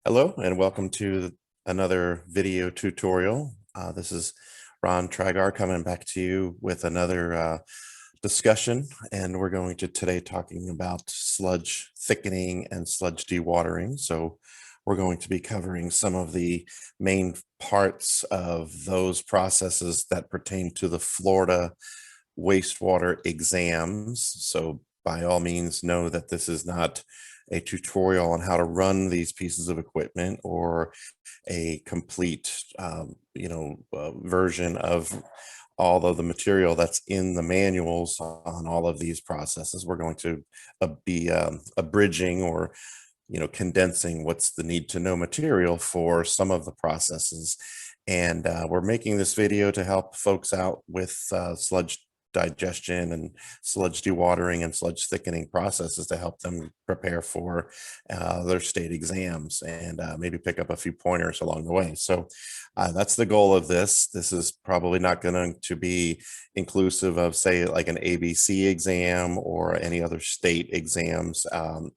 Hello and welcome to another video tutorial. This is Ron Tragar coming back to you with another discussion, and we're going to today talking about sludge thickening and sludge dewatering. So we're going to be covering some of the main parts of those processes that pertain to the Florida wastewater exams. So by all means, know that this is not a tutorial on how to run these pieces of equipment or a complete, version of all of the material that's in the manuals on all of these processes. We're going to be abridging or condensing what's the need to know material for some of the processes. And we're making this video to help folks out with sludge digestion and sludge dewatering and sludge thickening processes to help them prepare for their state exams and maybe pick up a few pointers along the way. So that's the goal of this. This is probably not going to be inclusive of, say, like an ABC exam or any other state exams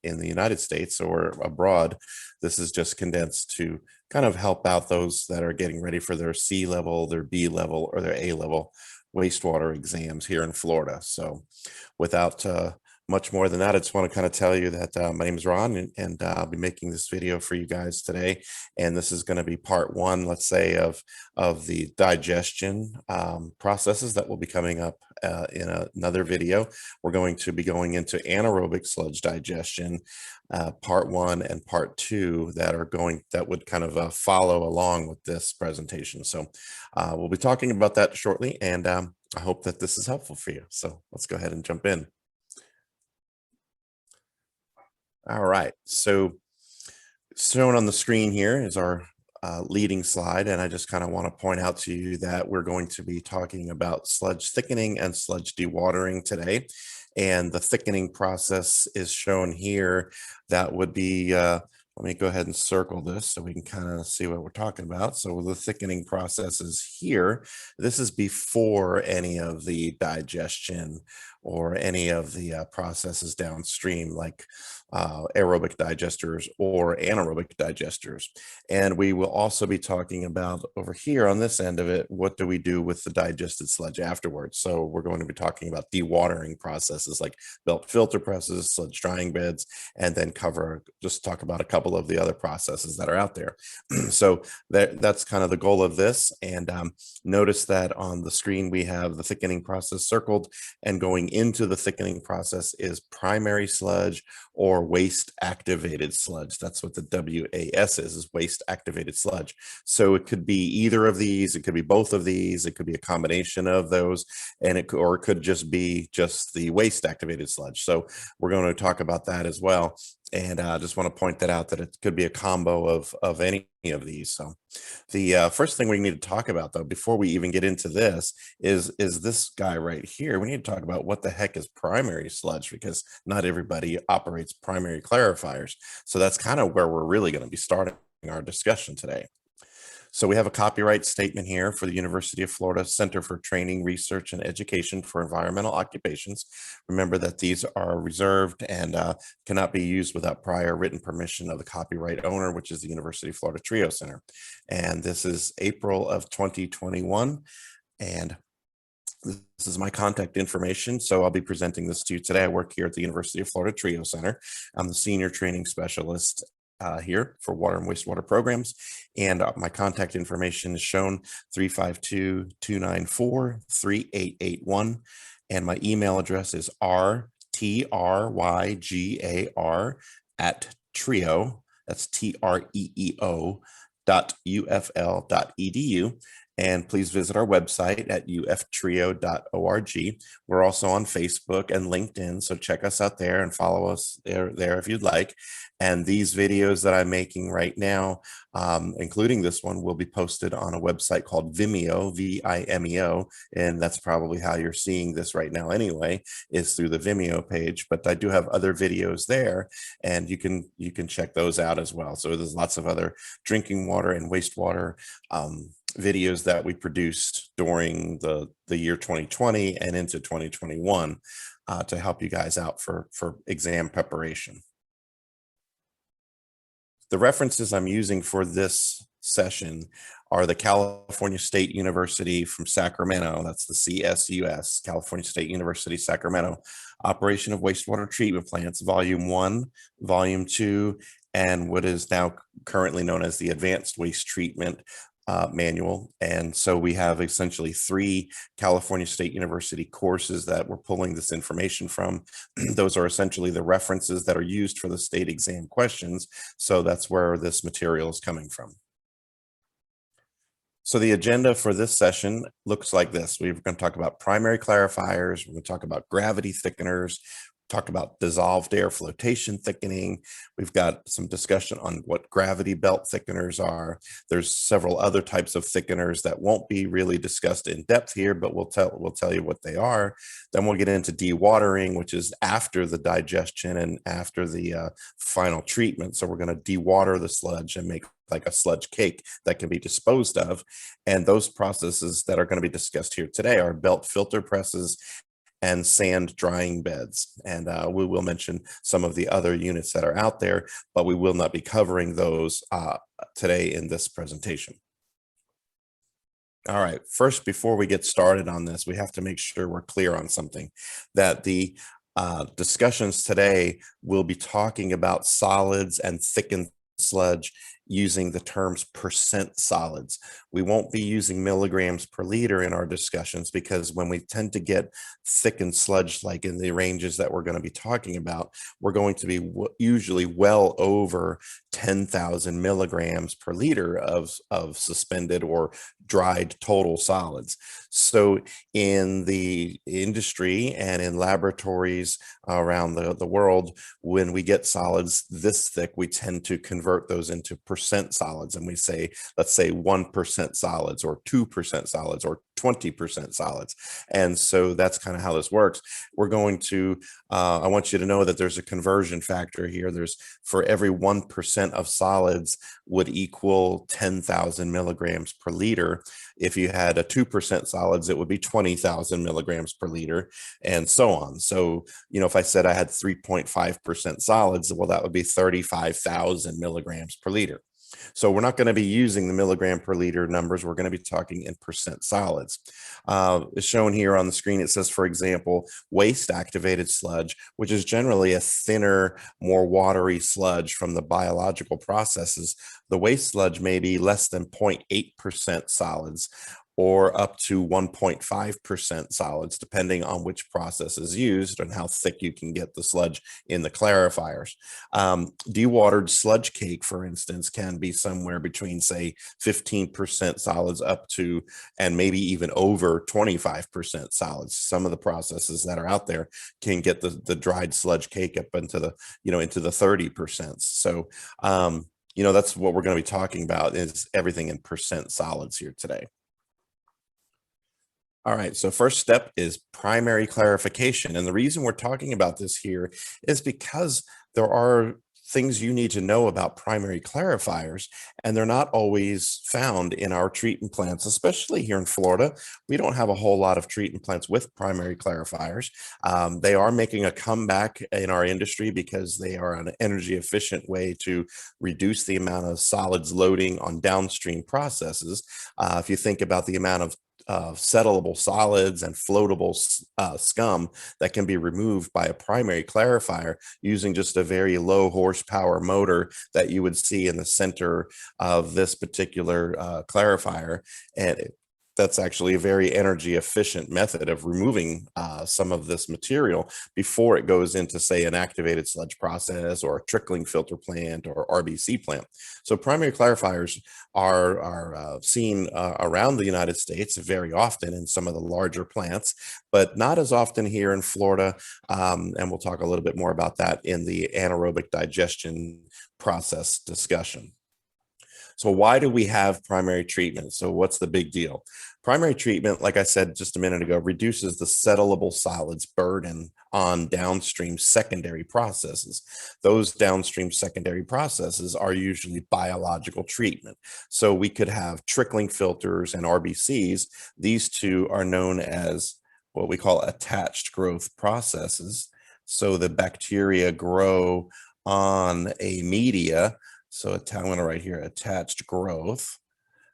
in the United States or abroad. This is just condensed to kind of help out those that are getting ready for their C level, their B level, or their A level wastewater exams here in Florida. So without much more than that, I just want to kind of tell you that my name is Ron, and I'll be making this video for you guys today. And this is going to be part one, let's say, of the digestion processes that will be coming up in another video. We're going to be going into anaerobic sludge digestion, part one and part two that would kind of follow along with this presentation. So we'll be talking about that shortly, and I hope that this is helpful for you. So let's go ahead and jump in. All right, so shown on the screen here is our leading slide, and I just kind of want to point out to you that we're going to be talking about sludge thickening and sludge dewatering today. And the thickening process is shown here. That would be, let me go ahead and circle this so we can kind of see what we're talking about. So the thickening process is here. This is before any of the digestion or any of the processes downstream, like aerobic digesters or anaerobic digesters. And we will also be talking about over here on this end of it, what do we do with the digested sludge afterwards? So we're going to be talking about dewatering processes like belt filter presses, sludge drying beds, and then just talk about a couple of the other processes that are out there. So that's kind of the goal of this. And notice that on the screen, we have the thickening process circled, and going into the thickening process is primary sludge or waste activated sludge. That's what the WAS is waste activated sludge. So it could be either of these, it could be both of these, it could be a combination of those, and it could just be just the waste activated sludge. So we're going to talk about that as well. And I just want to point that out, that it could be a combo of any of these. So the first thing we need to talk about, though, before we even get into this is this guy right here. We need to talk about what the heck is primary sludge, because not everybody operates primary clarifiers. So that's kind of where we're really going to be starting our discussion today. So we have a copyright statement here for the University of Florida Center for Training, Research, and Education for Environmental Occupations. Remember that these are reserved and cannot be used without prior written permission of the copyright owner, which is the University of Florida TRIO Center. And this is April of 2021. And this is my contact information. So I'll be presenting this to you today. I work here at the University of Florida TRIO Center. I'm the senior training specialist here for water and wastewater programs, and my contact information is shown: 352-294-3881, and my email address is rtrygar@trio, that's TREEO.ufl.edu. And please visit our website at uftrio.org. We're also on Facebook and LinkedIn, so check us out there and follow us there if you'd like. And these videos that I'm making right now, including this one, will be posted on a website called Vimeo, Vimeo, and that's probably how you're seeing this right now anyway, is through the Vimeo page. But I do have other videos there, and you can check those out as well. So there's lots of other drinking water and wastewater videos that we produced during the year 2020 and into 2021 to help you guys out for exam preparation. The references I'm using for this session are the California State University from Sacramento, that's the CSUS, California State University, Sacramento, Operation of Wastewater Treatment Plants, Volume 1, Volume 2, and what is now currently known as the Advanced Waste Treatment manual. And so we have essentially 3 California State University courses that we're pulling this information from. Those are essentially the references that are used for the state exam questions. So that's where this material is coming from. So the agenda for this session looks like this. We're going to talk about primary clarifiers. We're going to talk about gravity thickeners, talk about dissolved air flotation thickening. We've got some discussion on what gravity belt thickeners are. There's several other types of thickeners that won't be really discussed in depth here, but we'll tell you what they are. Then we'll get into dewatering, which is after the digestion and after the final treatment. So we're going to dewater the sludge and make like a sludge cake that can be disposed of. And those processes that are going to be discussed here today are belt filter presses and sand drying beds. And we will mention some of the other units that are out there, but we will not be covering those today in this presentation. All right, first, before we get started on this, we have to make sure we're clear on something, that the discussions today will be talking about solids and thickened sludge using the terms percent solids. We won't be using milligrams per liter in our discussions, because when we tend to get thickened sludge, like in the ranges that we're going to be talking about, we're going to be usually well over 10,000 milligrams per liter of suspended or dried total solids. So in the industry and in laboratories around the world, when we get solids this thick, we tend to convert those into percent solids, and we say, let's say 1% solids or 2% solids or 20% solids. And so that's kind of how this works. We're going to, I want you to know that there's a conversion factor here. There's, for every 1% of solids would equal 10,000 milligrams per liter. If you had a 2% solids, it would be 20,000 milligrams per liter, and so on. So, you know, if I said I had 3.5% solids, well, that would be 35,000 milligrams per liter. So we're not going to be using the milligram per liter numbers. We're going to be talking in percent solids. As shown here on the screen, it says, for example, waste activated sludge, which is generally a thinner, more watery sludge from the biological processes. The waste sludge may be less than 0.8% solids, or up to 1.5% solids, depending on which process is used and how thick you can get the sludge in the clarifiers. Dewatered sludge cake, for instance, can be somewhere between, say, 15% solids up to, and maybe even over 25% solids. Some of the processes that are out there can get the dried sludge cake up into the, into the 30%. So, that's what we're going to be talking about, is everything in percent solids here today. All right, so first step is primary clarification. And the reason we're talking about this here is because there are things you need to know about primary clarifiers, and they're not always found in our treatment plants, especially here in Florida. We don't have a whole lot of treatment plants with primary clarifiers. They are making a comeback in our industry because they are an energy efficient way to reduce the amount of solids loading on downstream processes. If you think about the amount of settlable solids and floatable scum that can be removed by a primary clarifier using just a very low horsepower motor that you would see in the center of this particular clarifier. And that's actually a very energy efficient method of removing some of this material before it goes into, say, an activated sludge process or a trickling filter plant or RBC plant. So primary clarifiers are seen around the United States very often in some of the larger plants, but not as often here in Florida. And we'll talk a little bit more about that in the anaerobic digestion process discussion. So why do we have primary treatment? So what's the big deal? Primary treatment, like I said just a minute ago, reduces the settlable solids burden on downstream secondary processes. Those downstream secondary processes are usually biological treatment. So we could have trickling filters and RBCs. These two are known as what we call attached growth processes. So the bacteria grow on a media So I'm going to write here attached growth.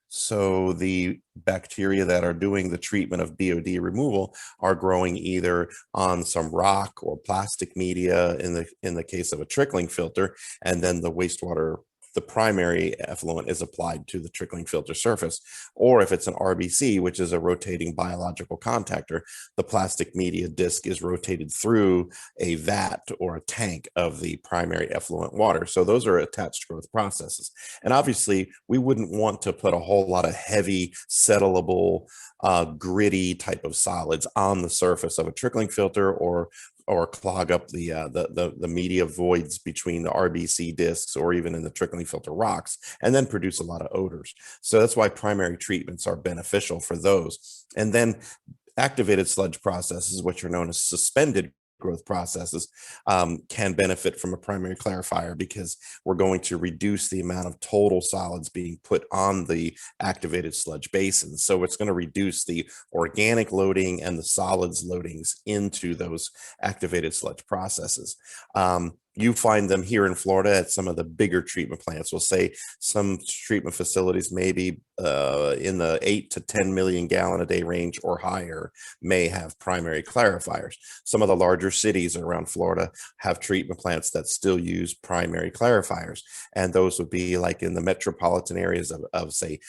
So the bacteria that are doing the treatment of BOD removal are growing either on some rock or plastic media in the case of a trickling filter, and then the wastewater, the primary effluent, is applied to the trickling filter surface. Or if it's an RBC, which is a rotating biological contactor, the plastic media disc is rotated through a vat or a tank of the primary effluent water. So those are attached growth processes. And obviously, we wouldn't want to put a whole lot of heavy, settleable, gritty type of solids on the surface of a trickling filter, or clog up the media voids between the RBC discs or even in the trickling filter rocks, and then produce a lot of odors. So that's why primary treatments are beneficial for those. And then activated sludge processes, which are known as suspended growth processes, can benefit from a primary clarifier, because we're going to reduce the amount of total solids being put on the activated sludge basin. So it's going to reduce the organic loading and the solids loadings into those activated sludge processes. You find them here in Florida at some of the bigger treatment plants. We'll say some treatment facilities, maybe in the 8 to 10 million gallon a day range or higher, may have primary clarifiers. Some of the larger cities around Florida have treatment plants that still use primary clarifiers. And those would be like in the metropolitan areas of say,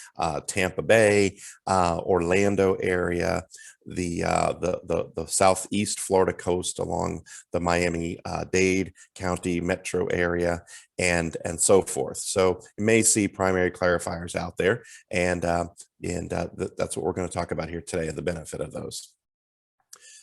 Tampa Bay, Orlando area, the southeast Florida coast along the Miami-Dade County metro area, and so forth. So you may see primary clarifiers out there, and that's what we're going to talk about here today, the benefit of those.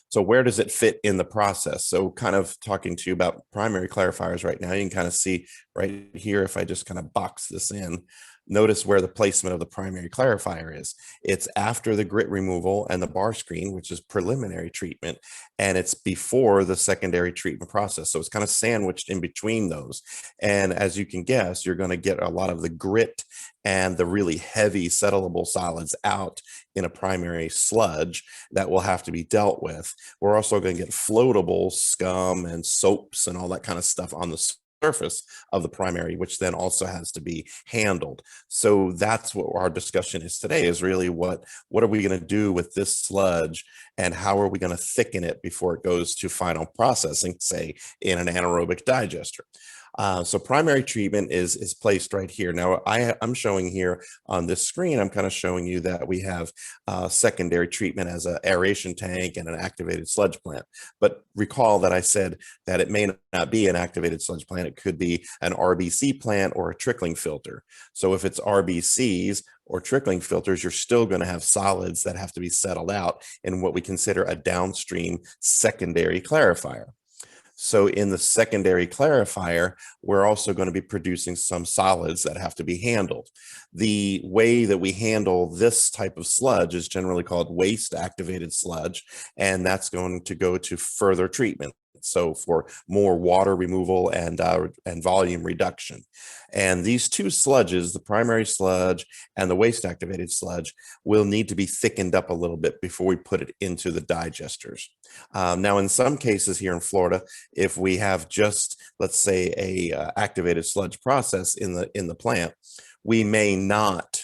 So where does it fit in the process? So kind of talking to you about primary clarifiers right now, you can kind of see right here, if I just kind of box this in, notice where the placement of the primary clarifier is. It's after the grit removal and the bar screen, which is preliminary treatment, and it's before the secondary treatment process. So it's kind of sandwiched in between those. And as you can guess, you're going to get a lot of the grit and the really heavy settleable solids out in a primary sludge that will have to be dealt with. We're also going to get floatable scum and soaps and all that kind of stuff on the surface of the primary, which then also has to be handled. So that's what our discussion is today, is really what are we going to do with this sludge, and how are we going to thicken it before it goes to final processing, say in an anaerobic digester. So primary treatment is placed right here. Now I'm showing here on this screen, I'm kind of showing you that we have secondary treatment as an aeration tank and an activated sludge plant. But recall that I said that it may not be an activated sludge plant. It could be an RBC plant or a trickling filter. So if it's RBCs or trickling filters, you're still going to have solids that have to be settled out in what we consider a downstream secondary clarifier. So in the secondary clarifier, we're also going to be producing some solids that have to be handled. The way that we handle this type of sludge is generally called waste activated sludge, and that's going to go to further treatment. So for more water removal and volume reduction. And these two sludges, the primary sludge and the waste activated sludge, will need to be thickened up a little bit before we put it into the digesters. Now, in some cases here in Florida, if we have just, let's say, a activated sludge process in the plant, we may not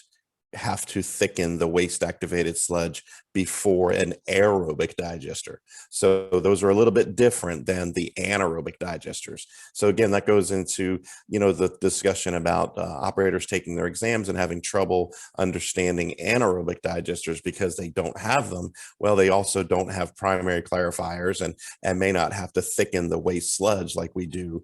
have to thicken the waste activated sludge before an aerobic digester. So those are a little bit different than the anaerobic digesters. So again, that goes into, the discussion about operators taking their exams and having trouble understanding anaerobic digesters because they don't have them. Well, they also don't have primary clarifiers and may not have to thicken the waste sludge like we do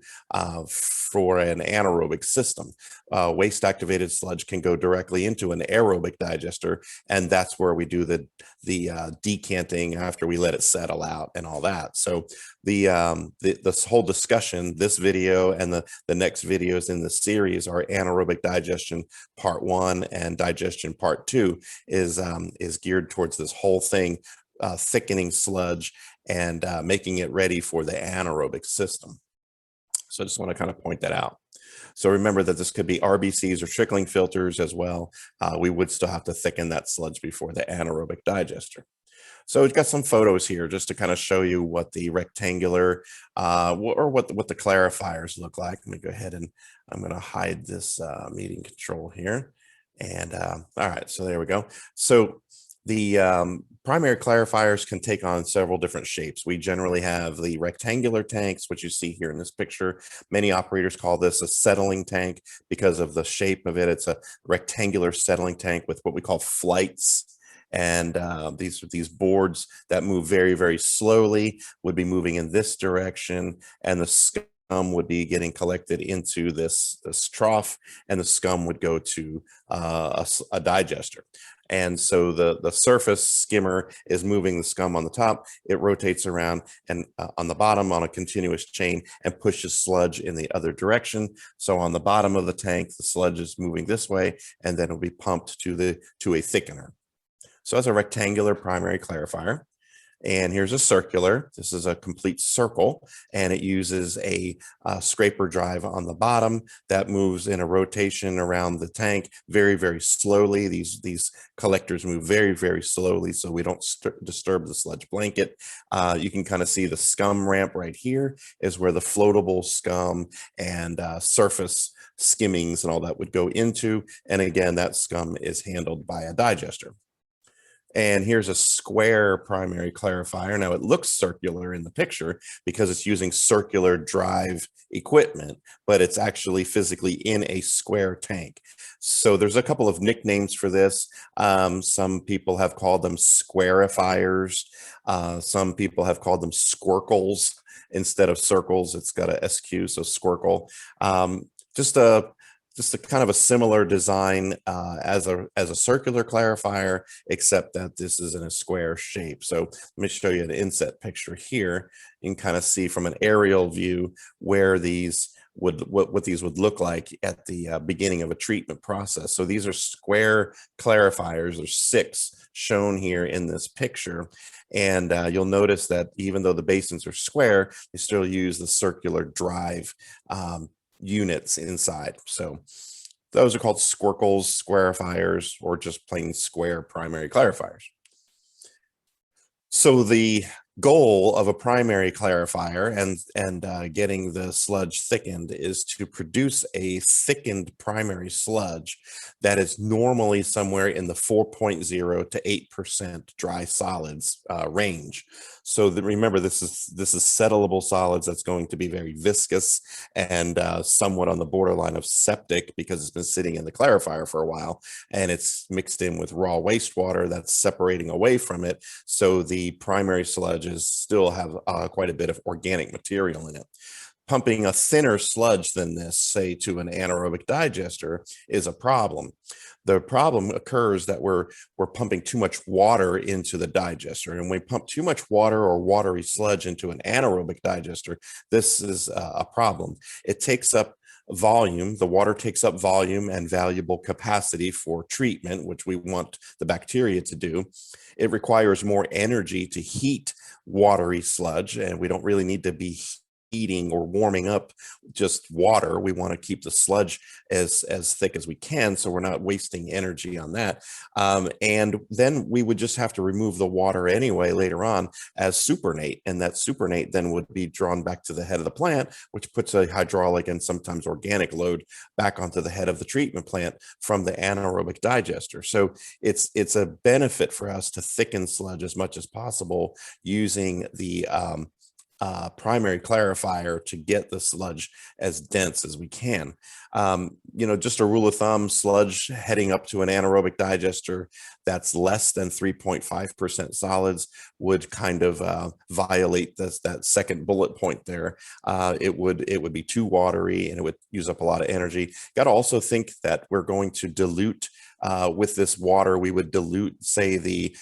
for an anaerobic system. Waste activated sludge can go directly into an aerobic digester, and that's where we do the decanting after we let it settle out and all that. So this whole discussion, this video and the next videos in the series are anaerobic digestion part 1 and digestion part 2 is geared towards this whole thing, thickening sludge and making it ready for the anaerobic system. So I just want to kind of point that out. So remember that this could be RBCs or trickling filters as well. We would still have to thicken that sludge before the anaerobic digester. So we've got some photos here just to kind of show you what the rectangular or what the clarifiers look like. Let me go ahead and I'm going to hide this meeting control here. And all right, so there we go. So the primary clarifiers can take on several different shapes. We generally have the rectangular tanks, which you see here in this picture. Many operators call this a settling tank because of the shape of it. It's a rectangular settling tank with what we call flights. And these boards that move very, very slowly would be moving in this direction, and the scum would be getting collected into this trough, and the scum would go to a digester. And so the surface skimmer is moving the scum on the top. It rotates around and on the bottom on a continuous chain and pushes sludge in the other direction. So on the bottom of the tank, the sludge is moving this way, and then it'll be pumped to a thickener. So that's a rectangular primary clarifier. And here's a circular. This is a complete circle, and it uses a scraper drive on the bottom that moves in a rotation around the tank very, very slowly. These collectors move very, very slowly so we don't disturb the sludge blanket. You can kind of see the scum ramp right here is where the floatable scum and surface skimmings and all that would go into. And again, that scum is handled by a digester. And here's a square primary clarifier. Now it looks circular in the picture because it's using circular drive equipment, but it's actually physically in a square tank. So there's a couple of nicknames for this. Some people have called them squarifiers. Some people have called them squircles. Instead of circles, it's got a SQ, so squircle. Just a kind of a similar design as a circular clarifier, except that this is in a square shape. So let me show you an inset picture here. You can kind of see from an aerial view where these what these would look like at the beginning of a treatment process. So these are square clarifiers. There's 6 shown here in this picture. And you'll notice that even though the basins are square, they still use the circular drive units inside. So those are called squircles, squarifiers, or just plain square primary clarifiers. So the goal of a primary clarifier and getting the sludge thickened is to produce a thickened primary sludge that is normally somewhere in the 4.0 to 8% dry solids range. So remember, this is settleable solids that's going to be very viscous and somewhat on the borderline of septic because it's been sitting in the clarifier for a while, and it's mixed in with raw wastewater that's separating away from it. So the primary sludges still have quite a bit of organic material in it. Pumping a thinner sludge than this, say to an anaerobic digester, is a problem. The problem occurs that we're pumping too much water into the digester, and when we pump too much water or watery sludge into an anaerobic digester, this is a problem. It takes up volume. The water takes up volume and valuable capacity for treatment, which we want the bacteria to do. It requires more energy to heat watery sludge, and we don't really need to be heating or warming up just water. We want to keep the sludge as thick as we can, so we're not wasting energy on that. And then we would just have to remove the water anyway later on as supernate, and that supernate then would be drawn back to the head of the plant, which puts a hydraulic and sometimes organic load back onto the head of the treatment plant from the anaerobic digester. So it's a benefit for us to thicken sludge as much as possible using the primary clarifier to get the sludge as dense as we can. Just a rule of thumb, sludge heading up to an anaerobic digester that's less than 3.5% solids would kind of violate that second bullet point there. It would be too watery and it would use up a lot of energy. Got to also think that we're going to dilute with this water. We would dilute, say, the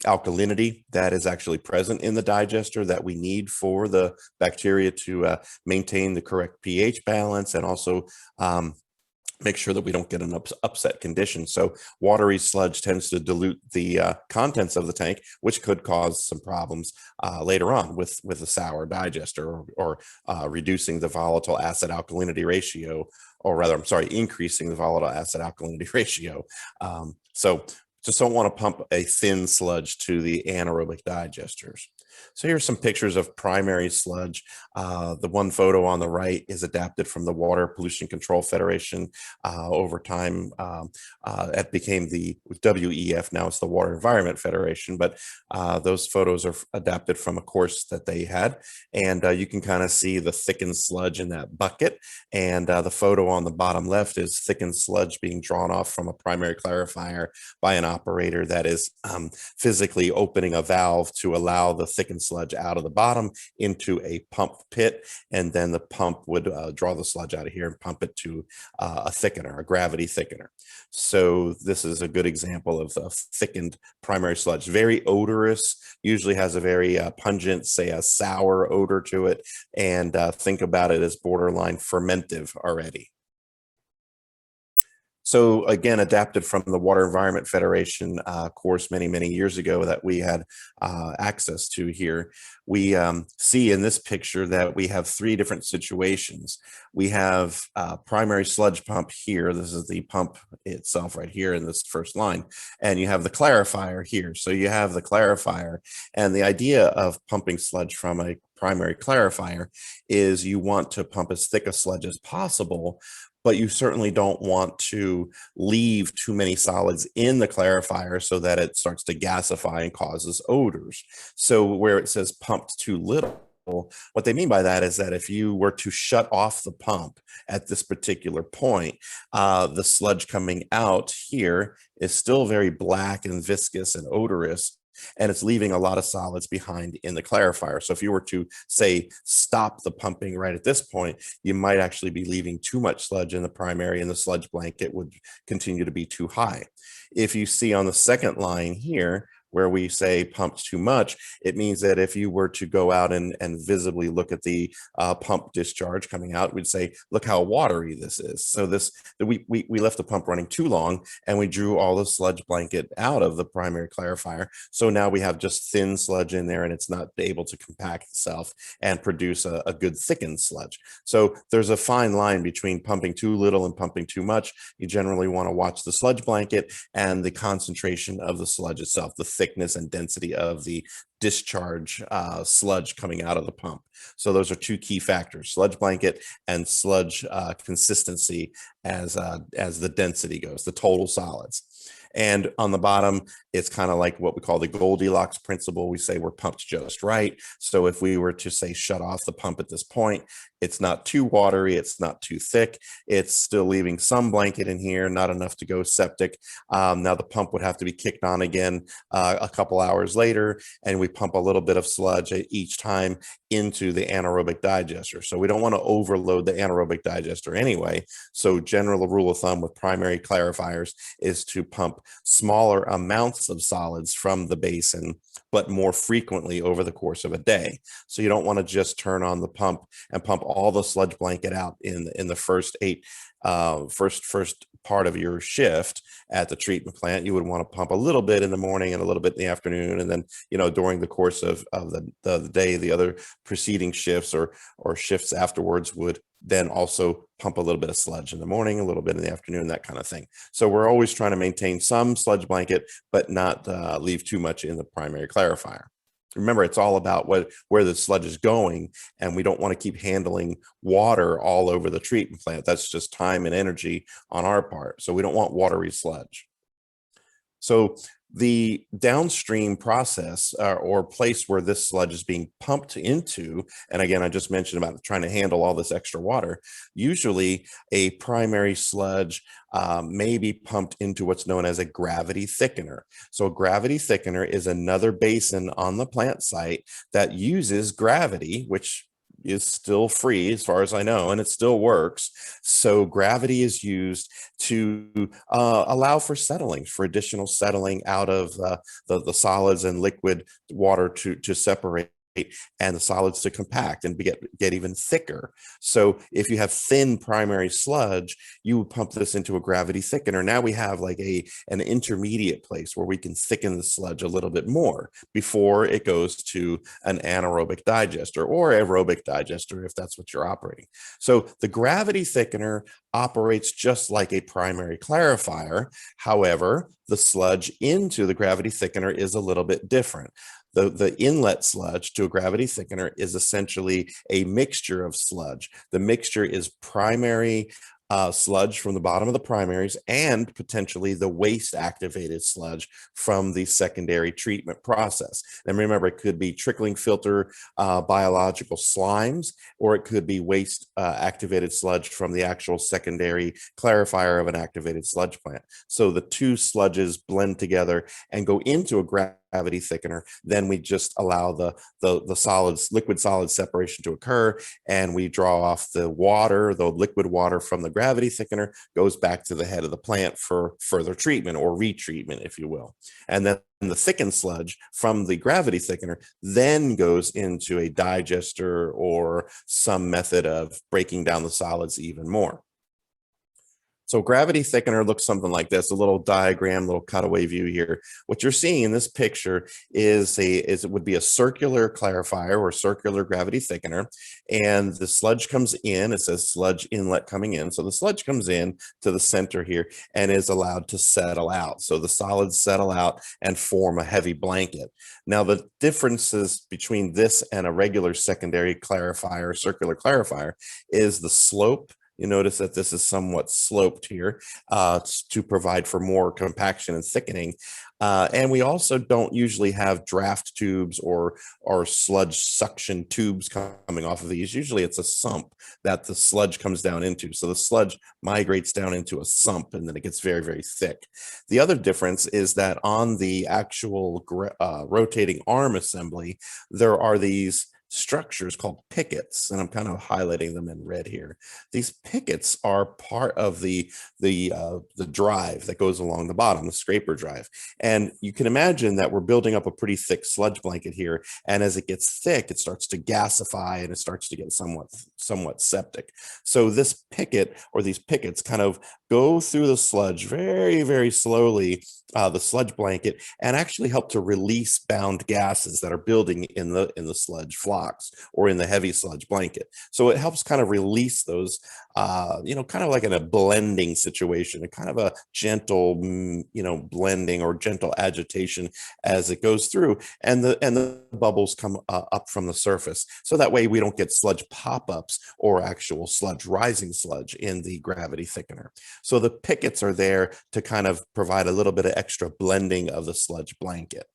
alkalinity that is actually present in the digester that we need for the bacteria to maintain the correct pH balance, and also make sure that we don't get an upset condition. So watery sludge tends to dilute the contents of the tank, which could cause some problems later on with a sour digester, or reducing the volatile acid alkalinity ratio, or rather, I'm sorry, increasing the volatile acid alkalinity ratio. So Just don't want to pump a thin sludge to the anaerobic digesters. So here's some pictures of primary sludge. The one photo on the right is adapted from the Water Pollution Control Federation. Over time, it became the WEF. Now it's the Water Environment Federation, but those photos are adapted from a course that they had. And you can kind of see the thickened sludge in that bucket. And the photo on the bottom left is thickened sludge being drawn off from a primary clarifier by an operator that is physically opening a valve to allow the thickened sludge out of the bottom into a pump pit, and then the pump would draw the sludge out of here and pump it to a thickener, a gravity thickener. So this is a good example of a thickened primary sludge. Very odorous, usually has a very pungent, say a sour odor to it, and think about it as borderline fermentive already. So again, adapted from the Water Environment Federation course many years ago that we had access to here, we see in this picture that we have three different situations. We have primary sludge pump here. This is the pump itself right here in this first line. And you have the clarifier here. So you have the clarifier. And the idea of pumping sludge from a primary clarifier is you want to pump as thick a sludge as possible, but you certainly don't want to leave too many solids in the clarifier so that it starts to gasify and causes odors. So where it says pumped too little, what they mean by that is that if you were to shut off the pump at this particular point, the sludge coming out here is still very black and viscous and odorous, and it's leaving a lot of solids behind in the clarifier. So if you were to say stop the pumping right at this point, you might actually be leaving too much sludge in the primary, and the sludge blanket would continue to be too high. If you see on the second line here, where we say pumped too much, it means that if you were to go out and visibly look at the pump discharge coming out, we'd say, look how watery this is. So we left the pump running too long, and we drew all the sludge blanket out of the primary clarifier. So now we have just thin sludge in there, and it's not able to compact itself and produce a good thickened sludge. So there's a fine line between pumping too little and pumping too much. You generally want to watch the sludge blanket and the concentration of the sludge itself, the thickness and density of the discharge sludge coming out of the pump. So those are two key factors: sludge blanket and sludge consistency as the density goes, the total solids. And on the bottom, it's kind of like what we call the Goldilocks principle. We say we're pumped just right. So if we were to say shut off the pump at this point, it's not too watery, it's not too thick, it's still leaving some blanket in here, not enough to go septic. Now the pump would have to be kicked on again a couple hours later, and we pump a little bit of sludge each time into the anaerobic digester. So we don't want to overload the anaerobic digester anyway. So general rule of thumb with primary clarifiers is to pump smaller amounts of solids from the basin, but more frequently over the course of a day. So you don't want to just turn on the pump and pump all the sludge blanket out in the first first part of your shift at the treatment plant. You would want to pump a little bit in the morning and a little bit in the afternoon, and then during the course of the day, the other preceding shifts or shifts afterwards would then also pump a little bit of sludge in the morning, a little bit in the afternoon, that kind of thing. So we're always trying to maintain some sludge blanket, but not leave too much in the primary clarifier. Remember, it's all about where the sludge is going, and we don't want to keep handling water all over the treatment plant. That's just time and energy on our part. So we don't want watery sludge. So the downstream process or place where this sludge is being pumped into, and again, I just mentioned about trying to handle all this extra water, usually a primary sludge may be pumped into what's known as a gravity thickener. So a gravity thickener is another basin on the plant site that uses gravity, which is still free as far as I know, and it still works. So gravity is used to allow for settling, for additional settling out of the solids and liquid water to separate and the solids to compact and get even thicker. So if you have thin primary sludge, you would pump this into a gravity thickener. Now we have like an intermediate place where we can thicken the sludge a little bit more before it goes to an anaerobic digester or aerobic digester if that's what you're operating. So the gravity thickener operates just like a primary clarifier. However, the sludge into the gravity thickener is a little bit different. The inlet sludge to a gravity thickener is essentially a mixture of sludge. The mixture is primary sludge from the bottom of the primaries and potentially the waste activated sludge from the secondary treatment process. And remember, it could be trickling filter biological slimes, or it could be waste activated sludge from the actual secondary clarifier of an activated sludge plant. So the two sludges blend together and go into a gravity thickener. Then we just allow the solids, liquid solid separation to occur, and we draw off the water, the liquid water from the gravity thickener goes back to the head of the plant for further treatment or retreatment, if you will. And then the thickened sludge from the gravity thickener then goes into a digester or some method of breaking down the solids even more. So gravity thickener looks something like this, a little diagram, little cutaway view here. What you're seeing in this picture is it would be a circular clarifier or circular gravity thickener, and the sludge comes in. It says sludge inlet coming in. So the sludge comes in to the center here and is allowed to settle out. So the solids settle out and form a heavy blanket. Now the differences between this and a regular secondary clarifier, circular clarifier, is the slope. You notice that this is somewhat sloped here to provide for more compaction and thickening. And we also don't usually have draft tubes or sludge suction tubes coming off of these. Usually it's a sump that the sludge comes down into. So the sludge migrates down into a sump and then it gets very, very thick. The other difference is that on the actual rotating arm assembly, there are these structures called pickets, and I'm kind of highlighting them in red here. These pickets are part of the drive that goes along the bottom, the scraper drive. And you can imagine that we're building up a pretty thick sludge blanket here, and as it gets thick, it starts to gasify and it starts to get somewhat septic. So this picket or these pickets kind of go through the sludge very, very slowly, the sludge blanket, and actually help to release bound gases that are building in the sludge flocks or in the heavy sludge blanket. So it helps kind of release those, kind of like in a blending situation, a kind of a gentle, blending or gentle agitation as it goes through, and the bubbles come up from the surface. So that way we don't get sludge pop-ups or actual sludge rising sludge in the gravity thickener. So the pickets are there to kind of provide a little bit of extra blending of the sludge blanket.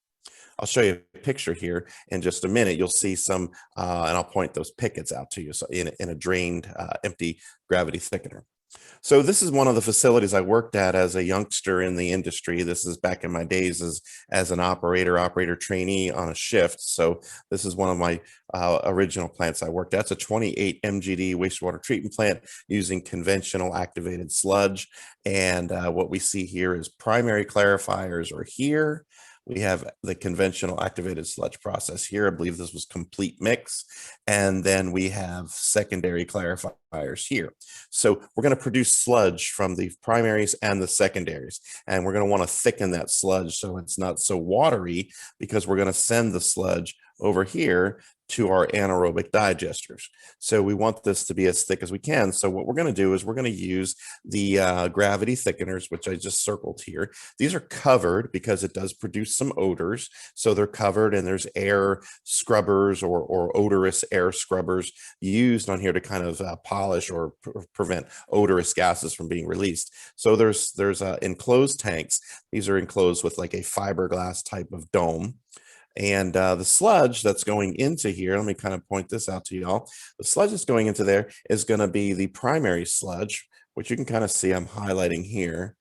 I'll show you a picture here in just a minute. You'll see some, and I'll point those pickets out to you. So in a drained, empty gravity thickener. So this is one of the facilities I worked at as a youngster in the industry. This is back in my days as an operator trainee on a shift. So this is one of my original plants I worked at. It's a 28 MGD wastewater treatment plant using conventional activated sludge. And what we see here is primary clarifiers are here. We have the conventional activated sludge process here. I believe this was complete mix. And then we have secondary clarifiers here. So we're going to produce sludge from the primaries and the secondaries. And we're going to want to thicken that sludge so it's not so watery, because we're going to send the sludge over here to our anaerobic digesters. So we want this to be as thick as we can. So what we're going to do is we're going to use the gravity thickeners, which I just circled here. These are covered because it does produce some odors. So they're covered, and there's air scrubbers or odorous air scrubbers used on here to kind of polish or prevent odorous gases from being released. So there's enclosed tanks. These are enclosed with like a fiberglass type of dome. And the sludge that's going into here, let me kind of point this out to y'all. The sludge that's going into there is going to be the primary sludge, which you can kind of see I'm highlighting here.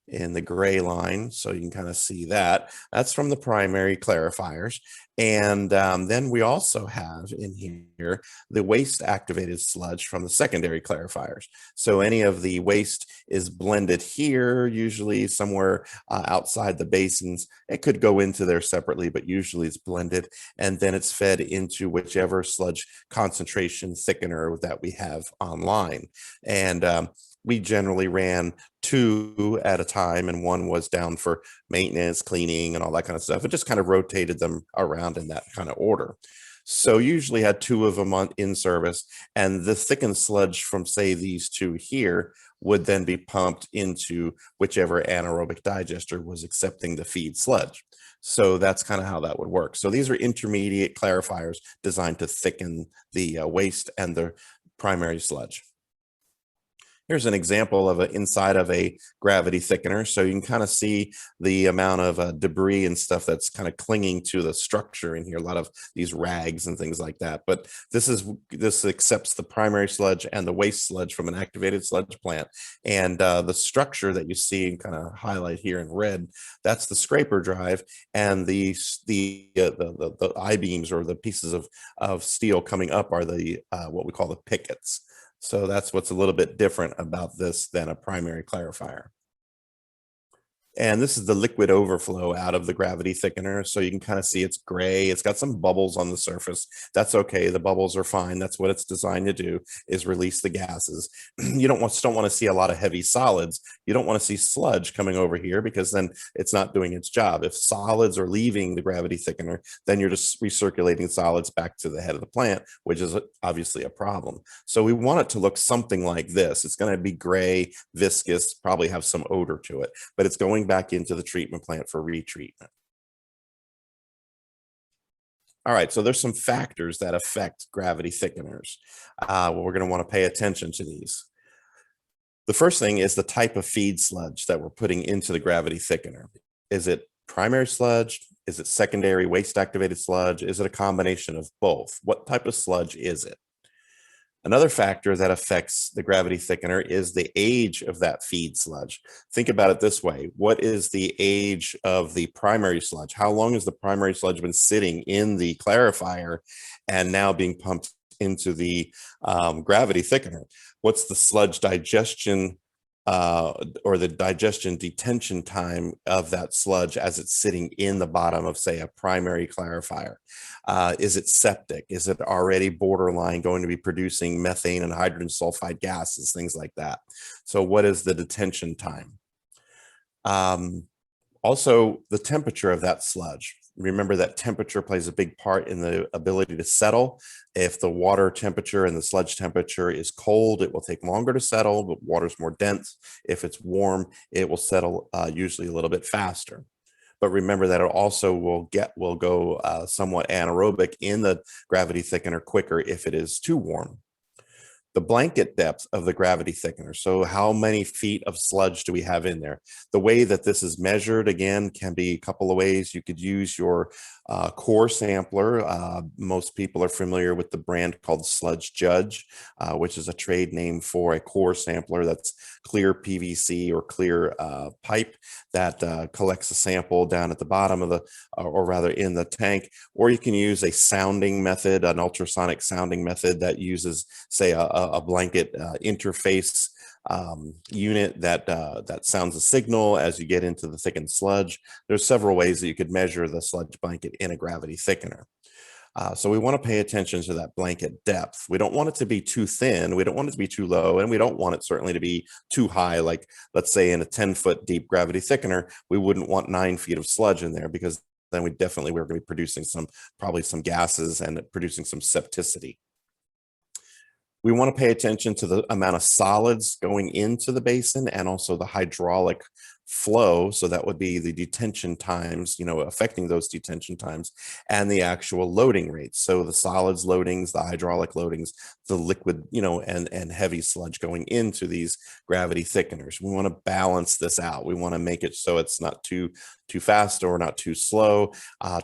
in the gray line. So you can kind of see that. That's from the primary clarifiers. And then we also have in here the waste activated sludge from the secondary clarifiers. So any of the waste is blended here, usually somewhere outside the basins. It could go into there separately, but usually it's blended. And then it's fed into whichever sludge concentration thickener that we have online. And we generally ran 2 at a time, and 1 was down for maintenance, cleaning, and all that kind of stuff. It just kind of rotated them around in that kind of order. So usually had 2 of them in service, and the thickened sludge from, say, these 2 here would then be pumped into whichever anaerobic digester was accepting the feed sludge. So that's kind of how that would work. So these are intermediate clarifiers designed to thicken the waste and the primary sludge. Here's an example of inside of a gravity thickener. So you can kind of see the amount of debris and stuff that's kind of clinging to the structure in here, a lot of these rags and things like that. But this accepts the primary sludge and the waste sludge from an activated sludge plant. And the structure that you see and kind of highlight here in red, that's the scraper drive, and the I-beams, or the pieces of steel coming up, are the what we call the pickets. So that's what's a little bit different about this than a primary clarifier. And this is the liquid overflow out of the gravity thickener. So you can kind of see it's gray. It's got some bubbles on the surface. That's okay. The bubbles are fine. That's what it's designed to do, is release the gases. You don't want to see a lot of heavy solids. You don't want to see sludge coming over here, because then it's not doing its job. If solids are leaving the gravity thickener, then you're just recirculating solids back to the head of the plant, which is obviously a problem. So we want it to look something like this. It's going to be gray, viscous, probably have some odor to it, but it's going back into the treatment plant for retreatment. All right, so there's some factors that affect gravity thickeners. Well, we're going to want to pay attention to these. The first thing is the type of feed sludge that we're putting into the gravity thickener. Is it primary sludge? Is it secondary waste activated sludge? Is it a combination of both? What type of sludge is it? Another factor that affects the gravity thickener is the age of that feed sludge. Think about it this way. What is the age of the primary sludge? How long has the primary sludge been sitting in the clarifier and now being pumped into the gravity thickener? What's the sludge digestion or the digestion detention time of that sludge as it's sitting in the bottom of, say, a primary clarifier? Is it septic? Is it already borderline going to be producing methane and hydrogen sulfide gases, things like that? So what is the detention time? Also, the temperature of that sludge. Remember that temperature plays a big part in the ability to settle. If the water temperature and the sludge temperature is cold, it will take longer to settle, but water's more dense. If it's warm, it will settle usually a little bit faster. But remember that it also will go somewhat anaerobic in the gravity thickener quicker if it is too warm. The blanket depth of the gravity thickener. So how many feet of sludge do we have in there? The way that this is measured, again, can be a couple of ways. You could use your core sampler. Most people are familiar with the brand called Sludge Judge, which is a trade name for a core sampler that's clear PVC or clear pipe that collects a sample down at the bottom of the, or rather in the tank. Or you can use a sounding method, an ultrasonic sounding method that uses, say, a blanket interface unit that sounds a signal as you get into the thickened sludge. There's several ways that you could measure the sludge blanket in a gravity thickener. So we want to pay attention to that blanket depth. We don't want it to be too thin. We don't want it to be too low. And we don't want it certainly to be too high. Like, let's say in a 10-foot deep gravity thickener, we wouldn't want 9 feet of sludge in there, because then we're going to be producing probably some gases and producing some septicity. We want to pay attention to the amount of solids going into the basin and also the hydraulic flow. So that would be the detention times, affecting those detention times, and the actual loading rates. So the solids loadings, the hydraulic loadings, the liquid, and heavy sludge going into these gravity thickeners. We want to balance this out. We want to make it so it's not too fast or not too slow.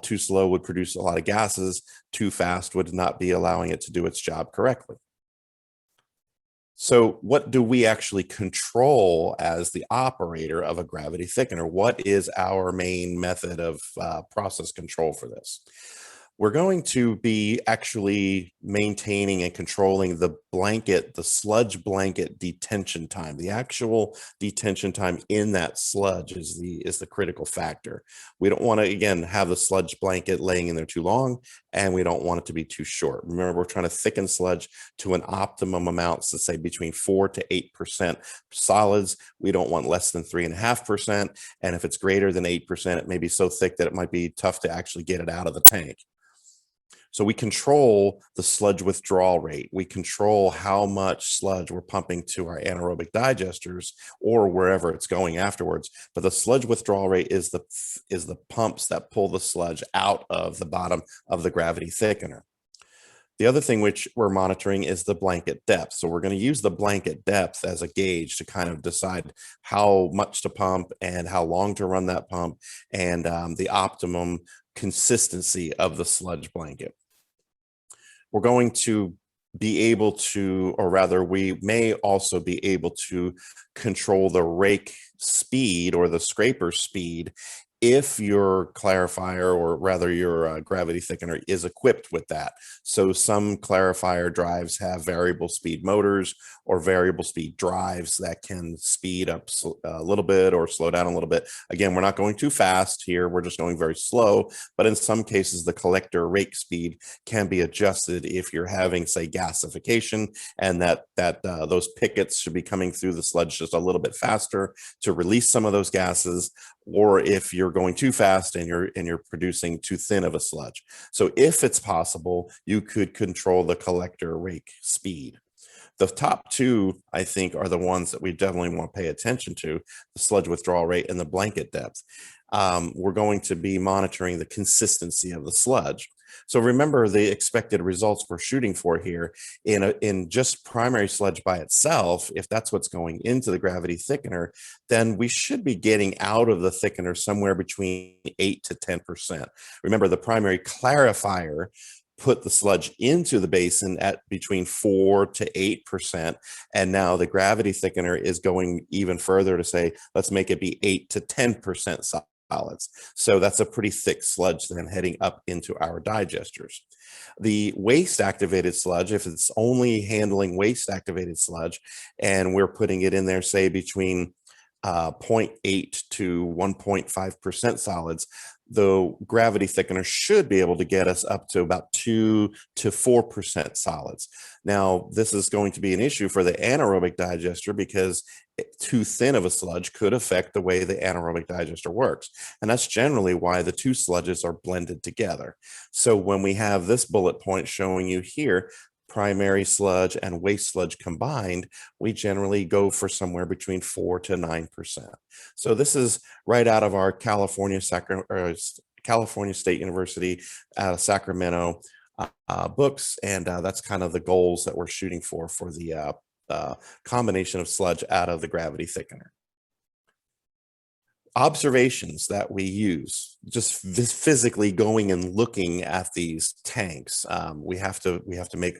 Too slow would produce a lot of gases. Too fast would not be allowing it to do its job correctly. So what do we actually control as the operator of a gravity thickener? What is our main method of process control for this? We're going to be actually maintaining and controlling the sludge blanket detention time. The actual detention time in that sludge is the critical factor. We don't want to, again, have the sludge blanket laying in there too long, and we don't want it to be too short. Remember, we're trying to thicken sludge to an optimum amount, so say between 4 to 8% solids. We don't want less than 3.5%. And if it's greater than 8%, it may be so thick that it might be tough to actually get it out of the tank. So we control the sludge withdrawal rate. We control how much sludge we're pumping to our anaerobic digesters or wherever it's going afterwards. But the sludge withdrawal rate is the pumps that pull the sludge out of the bottom of the gravity thickener. The other thing which we're monitoring is the blanket depth. So we're going to use the blanket depth as a gauge to kind of decide how much to pump and how long to run that pump, and the optimum consistency of the sludge blanket. We're going to be able to, or rather, we may also be able to control the rake speed or the scraper speed if your clarifier, or rather your gravity thickener, is equipped with that. So some clarifier drives have variable speed motors or variable speed drives that can speed up a little bit or slow down a little bit. Again, we're not going too fast here. We're just going very slow. But in some cases, the collector rake speed can be adjusted if you're having, say, gasification, and that those pickets should be coming through the sludge just a little bit faster to release some of those gases, or if you're going too fast and you're producing too thin of a sludge. So if it's possible, you could control the collector rake speed. The top two, I think, are the ones that we definitely want to pay attention to: the sludge withdrawal rate and the blanket depth. We're going to be monitoring the consistency of the sludge. So remember the expected results we're shooting for here in just primary sludge by itself. If that's what's going into the gravity thickener, then we should be getting out of the thickener somewhere between 8 to 10%. Remember, the primary clarifier put the sludge into the basin at between 4 to 8%. And now the gravity thickener is going even further to say, let's make it be 8 to 10% solids. So that's a pretty thick sludge then heading up into our digesters. The waste activated sludge, if it's only handling waste activated sludge and we're putting it in there, say between 0.8 to 1.5% solids, the gravity thickener should be able to get us up to about 2 to 4% solids. Now, this is going to be an issue for the anaerobic digester because too thin of a sludge could affect the way the anaerobic digester works. And that's generally why the two sludges are blended together. So when we have this bullet point showing you here, primary sludge and waste sludge combined, we generally go for somewhere between 4 to 9%. So this is right out of our California State University out of Sacramento books, and that's kind of the goals that we're shooting for the combination of sludge out of the gravity thickener. Observations that we use, just physically going and looking at these tanks. We have to make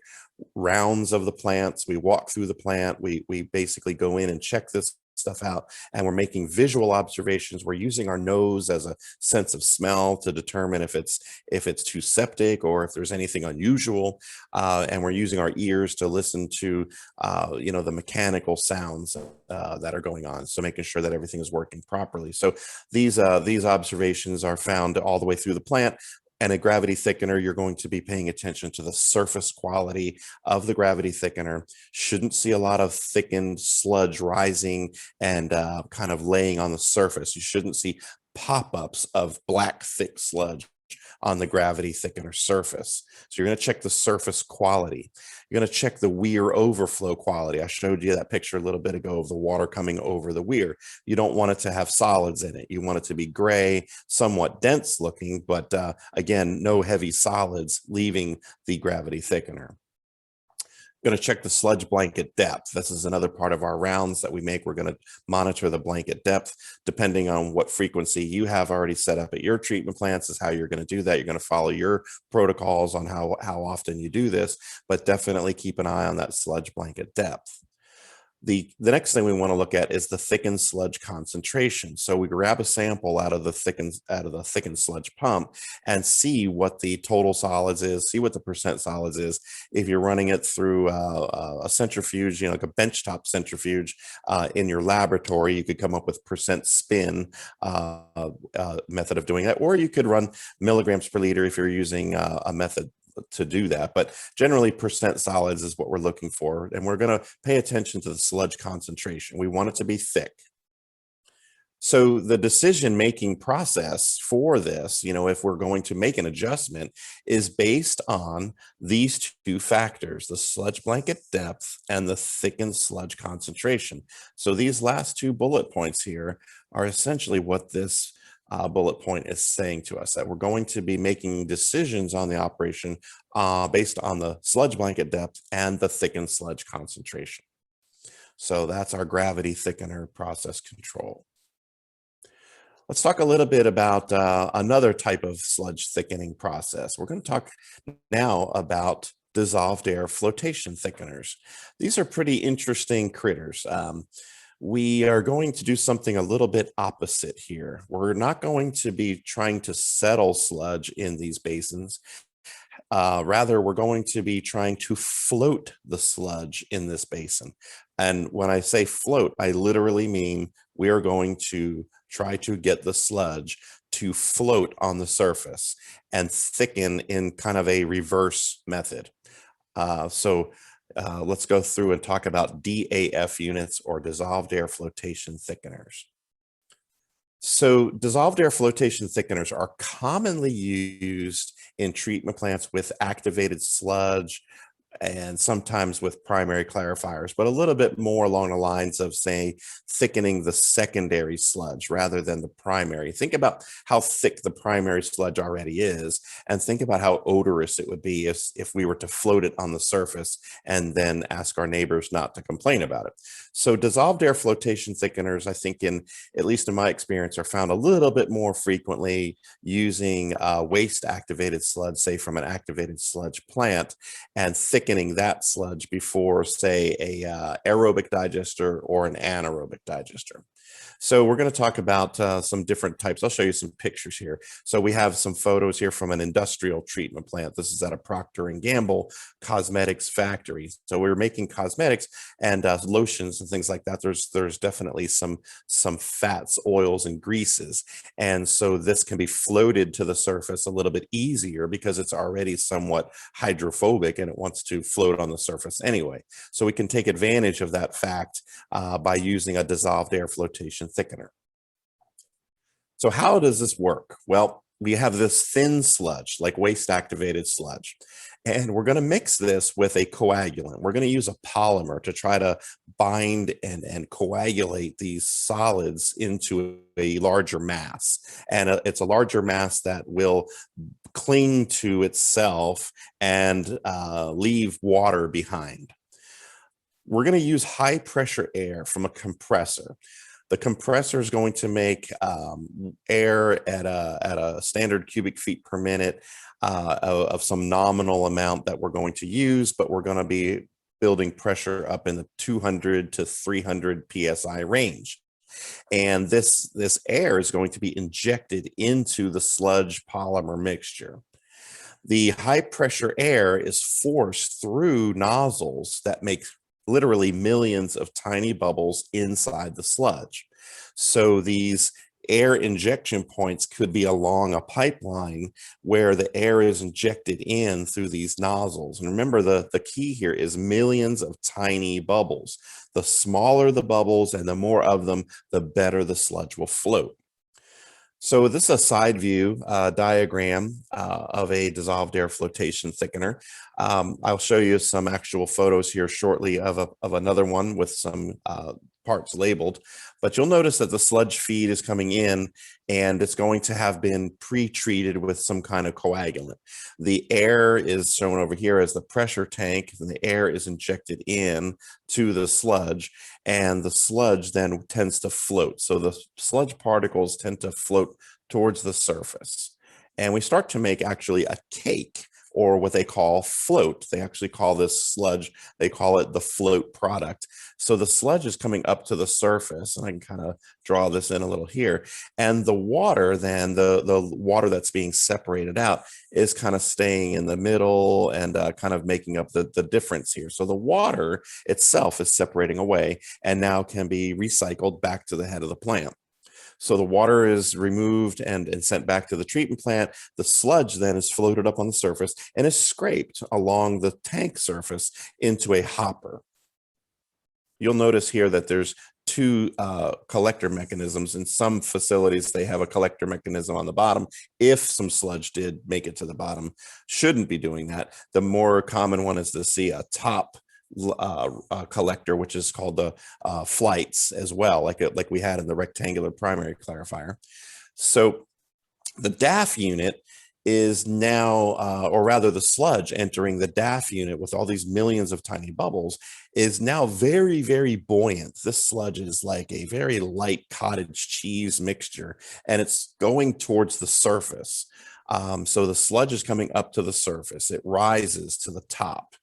rounds of the plants. We walk through the plant. We basically go in and check this stuff out, and we're making visual observations. We're using our nose as a sense of smell to determine if it's too septic or if there's anything unusual, and we're using our ears to listen to the mechanical sounds that are going on, so making sure that everything is working properly. So these observations are found all the way through the plant. And a gravity thickener, you're going to be paying attention to the surface quality of the gravity thickener. Shouldn't see a lot of thickened sludge rising and kind of laying on the surface. You shouldn't see pop-ups of black, thick sludge on the gravity thickener surface. So you're going to check the surface quality. You're going to check the weir overflow quality. I showed you that picture a little bit ago of the water coming over the weir. You don't want it to have solids in it. You want it to be gray, somewhat dense looking, but again, no heavy solids leaving the gravity thickener. Going to check the sludge blanket depth. This is another part of our rounds that we make. We're going to monitor the blanket depth. Depending on what frequency you have already set up at your treatment plants is how you're going to do that. You're going to follow your protocols on how often you do this, but definitely keep an eye on that sludge blanket depth. The next thing we want to look at is the thickened sludge concentration. So we grab a sample out of the thickened sludge pump and see what the total solids is, see what the percent solids is. If you're running it through a centrifuge, like a benchtop centrifuge in your laboratory, you could come up with percent spin method of doing that, or you could run milligrams per liter if you're using a method to do that. But generally percent solids is what we're looking for. And we're going to pay attention to the sludge concentration. We want it to be thick. So the decision-making process for this, if we're going to make an adjustment, is based on these two factors, the sludge blanket depth and the thickened sludge concentration. So these last two bullet points here are essentially what this bullet point is saying to us, that we're going to be making decisions on the operation based on the sludge blanket depth and the thickened sludge concentration. So that's our gravity thickener process control. Let's talk a little bit about another type of sludge thickening process. We're going to talk now about dissolved air flotation thickeners. These are pretty interesting critters. We are going to do something a little bit opposite here. We're not going to be trying to settle sludge in these basins. Rather, we're going to be trying to float the sludge in this basin. And when I say float, I literally mean we are going to try to get the sludge to float on the surface and thicken in kind of a reverse method. Let's go through and talk about DAF units, or dissolved air flotation thickeners. So dissolved air flotation thickeners are commonly used in treatment plants with activated sludge and sometimes with primary clarifiers, but a little bit more along the lines of, say, thickening the secondary sludge rather than the primary. Think about how thick the primary sludge already is, and think about how odorous it would be if we were to float it on the surface and then ask our neighbors not to complain about it. So dissolved air flotation thickeners, I think, at least in my experience, are found a little bit more frequently using waste activated sludge, say from an activated sludge plant, and thickening that sludge before, say, a aerobic digester or an anaerobic digester. So we're going to talk about some different types. I'll show you some pictures here. So we have some photos here from an industrial treatment plant. This is at a Procter & Gamble cosmetics factory. So we're making cosmetics and lotions and things like that. There's definitely some fats, oils, and greases. And so this can be floated to the surface a little bit easier because it's already somewhat hydrophobic and it wants to float on the surface anyway. So we can take advantage of that fact by using a dissolved air flotation thickener. So how does this work? Well, we have this thin sludge, like waste activated sludge, and we're going to mix this with a coagulant. We're going to use a polymer to try to bind and coagulate these solids into a larger mass. And it's a larger mass that will cling to itself and leave water behind. We're going to use high pressure air from a compressor. The compressor is going to make air at a standard cubic feet per minute of some nominal amount that we're going to use, but we're going to be building pressure up in the 200 to 300 psi range. And this air is going to be injected into the sludge polymer mixture. The high pressure air is forced through nozzles that make literally millions of tiny bubbles inside the sludge. So these air injection points could be along a pipeline where the air is injected in through these nozzles. And remember, the key here is millions of tiny bubbles. The smaller the bubbles and the more of them, the better the sludge will float. So this is a side view diagram of a dissolved air flotation thickener. I'll show you some actual photos here shortly of another one with some parts labeled, but you'll notice that the sludge feed is coming in and it's going to have been pre-treated with some kind of coagulant. The air is shown over here as the pressure tank, and the air is injected in to the sludge, and the sludge then tends to float. So the sludge particles tend to float towards the surface. And we start to make actually a cake or what they call float. They actually call this sludge, they call it the float product. So the sludge is coming up to the surface, and I can kind of draw this in a little here. And the water, then the water that's being separated out is kind of staying in the middle and kind of making up the difference here. So the water itself is separating away and now can be recycled back to the head of the plant. So the water is removed and sent back to the treatment plant. The sludge then is floated up on the surface and is scraped along the tank surface into a hopper. You'll notice here that there's two collector mechanisms. In some facilities, they have a collector mechanism on the bottom. If some sludge did make it to the bottom, shouldn't be doing that. The more common one is to see a top collector, which is called the flights as well, like we had in the rectangular primary clarifier. So the DAF unit is now, or rather the sludge entering the DAF unit with all these millions of tiny bubbles is now very, very buoyant. This sludge is like a very light cottage cheese mixture, and it's going towards the surface. So the sludge is coming up to the surface. It rises to the top.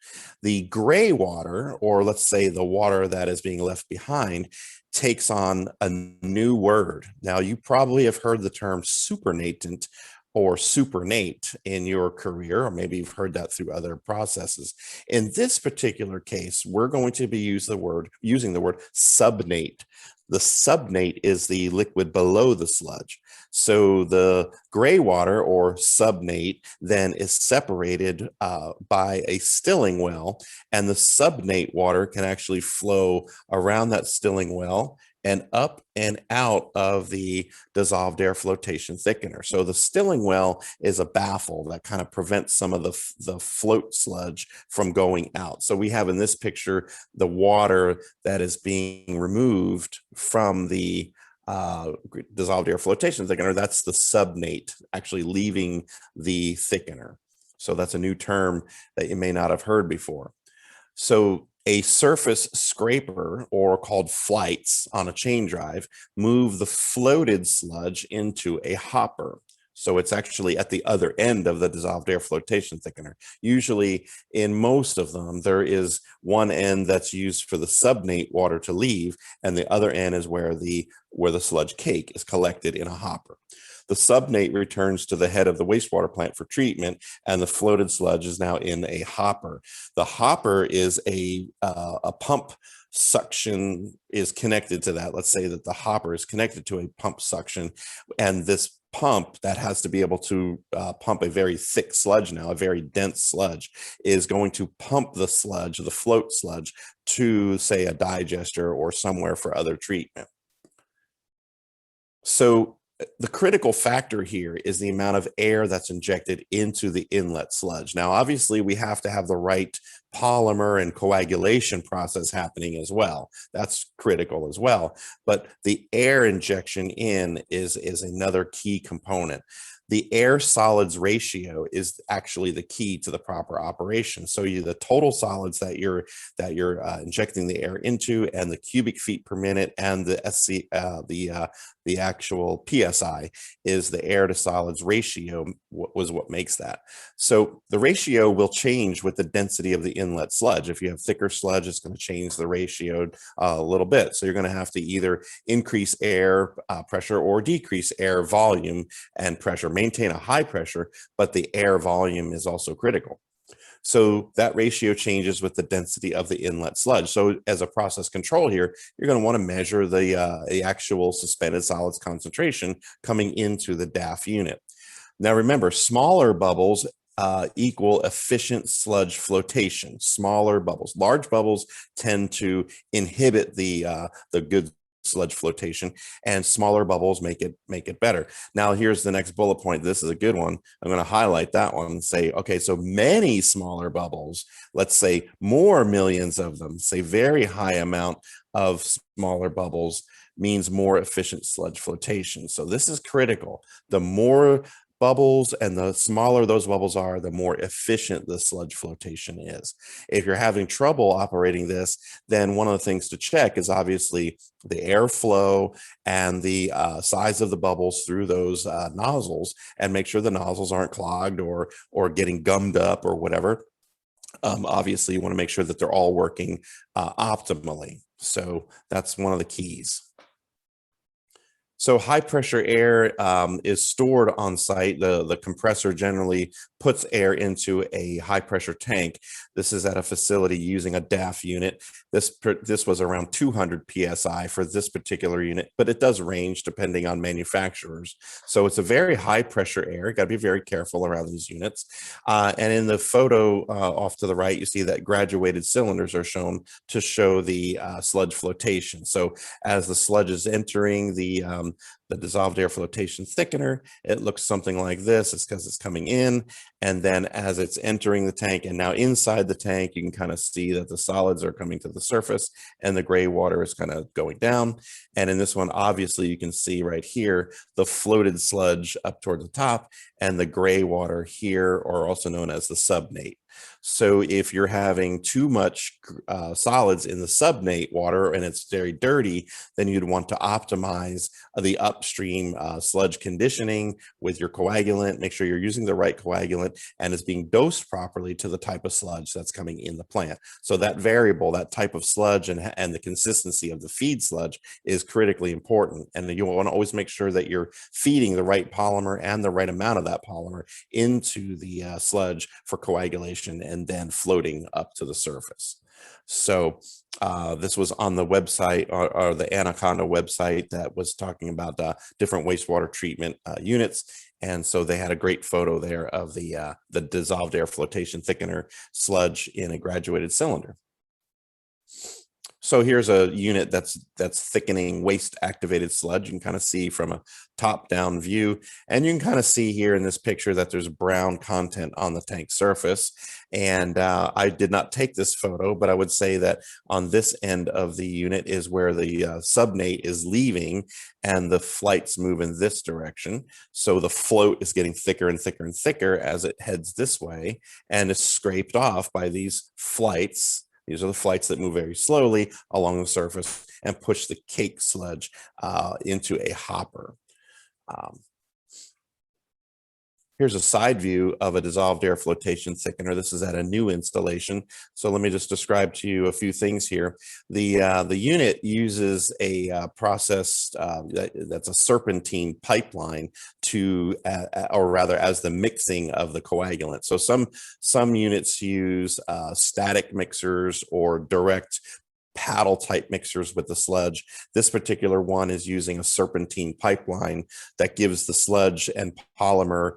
The gray water, or let's say the water that is being left behind, takes on a new word. Now, you probably have heard the term supernatant or supernate in your career, or maybe you've heard that through other processes. In this particular case, we're going to be using the word subnate. The subnate is the liquid below the sludge. So the gray water, or subnate, then is separated by a stilling well, and the subnate water can actually flow around that stilling well and up and out of the dissolved air flotation thickener. So the stilling well is a baffle that kind of prevents some of the float sludge from going out. So we have in this picture the water that is being removed from the dissolved air flotation thickener. That's the subnate actually leaving the thickener. So that's a new term that you may not have heard before. So a surface scraper, or called flights on a chain drive, move the floated sludge into a hopper. So it's actually at the other end of the dissolved air flotation thickener. Usually in most of them, there is one end that's used for the subnate water to leave, and the other end is where the sludge cake is collected in a hopper. The subnate returns to the head of the wastewater plant for treatment, and the floated sludge is now in a hopper. The hopper is a pump suction is connected to that. Let's say that the hopper is connected to a pump suction, and this pump that has to be able to pump a very thick sludge now, a very dense sludge, is going to pump the sludge, the float sludge, to, say, a digester or somewhere for other treatment. So the critical factor here is the amount of air that's injected into the inlet sludge. Now, obviously, we have to have the right polymer and coagulation process happening as well. That's critical as well. But the air injection in is another key component. The air solids ratio is actually the key to the proper operation. So the total solids that you're injecting the air into, and the cubic feet per minute, and the actual PSI is the air to solids ratio was what makes that. So the ratio will change with the density of the inlet sludge. If you have thicker sludge, it's going to change the ratio a little bit. So you're going to have to either increase air pressure or decrease air volume and pressure. Maintain a high pressure, but the air volume is also critical. So that ratio changes with the density of the inlet sludge. So as a process control here, you're going to want to measure the actual suspended solids concentration coming into the DAF unit. Now remember, smaller bubbles equal efficient sludge flotation. Smaller bubbles. Large bubbles tend to inhibit the good sludge flotation, and smaller bubbles make it better. Now here's the next bullet point. This is a good one. I'm going to highlight that one and say, okay, so many smaller bubbles, let's say more millions of them, say very high amount of smaller bubbles, means more efficient sludge flotation. So this is critical. The more bubbles, and the smaller those bubbles are, the more efficient the sludge flotation is. If you're having trouble operating this, then one of the things to check is obviously the airflow and the size of the bubbles through those nozzles, and make sure the nozzles aren't clogged or getting gummed up or whatever. Obviously, you want to make sure that they're all working optimally. So that's one of the keys. So high pressure air is stored on site. The compressor generally puts air into a high pressure tank. This is at a facility using a DAF unit. This was around 200 PSI for this particular unit, but it does range depending on manufacturers. So it's a very high pressure air. Got to be very careful around these units. And in the photo off to the right, you see that graduated cylinders are shown to show the sludge flotation. So as the sludge is entering the dissolved air flotation thickener, it looks something like this. It's because it's coming in, and then as it's entering the tank and now inside the tank, you can kind of see that the solids are coming to the surface and the gray water is kind of going down. And in this one, obviously you can see right here the floated sludge up toward the top, and the gray water here are also known as the subnate. So if you're having too much solids in the subnate water and it's very dirty, then you'd want to optimize the upstream sludge conditioning with your coagulant. Make sure you're using the right coagulant and it's being dosed properly to the type of sludge that's coming in the plant. So that variable, that type of sludge and the consistency of the feed sludge is critically important. And you want to always make sure that you're feeding the right polymer and the right amount of that polymer into the sludge for coagulation and then floating up to the surface. So this was on the website or the Anaconda website that was talking about different wastewater treatment units. And so they had a great photo there of the dissolved air flotation thickener sludge in a graduated cylinder. So here's a unit that's thickening waste activated sludge. You can kind of see from a top down view, and you can kind of see here in this picture that there's brown content on the tank surface. And I did not take this photo, but I would say that on this end of the unit is where the subnate is leaving and the flights move in this direction. So the float is getting thicker and thicker and thicker as it heads this way and is scraped off by these flights. These are the flights that move very slowly along the surface and push the cake sludge into a hopper. Here's a side view of a dissolved air flotation thickener. This is at a new installation. So let me just describe to you a few things here. The unit uses a process that's a serpentine pipeline to, or rather as the mixing of the coagulant. So some units use static mixers or direct paddle type mixers with the sludge. This particular one is using a serpentine pipeline that gives the sludge and polymer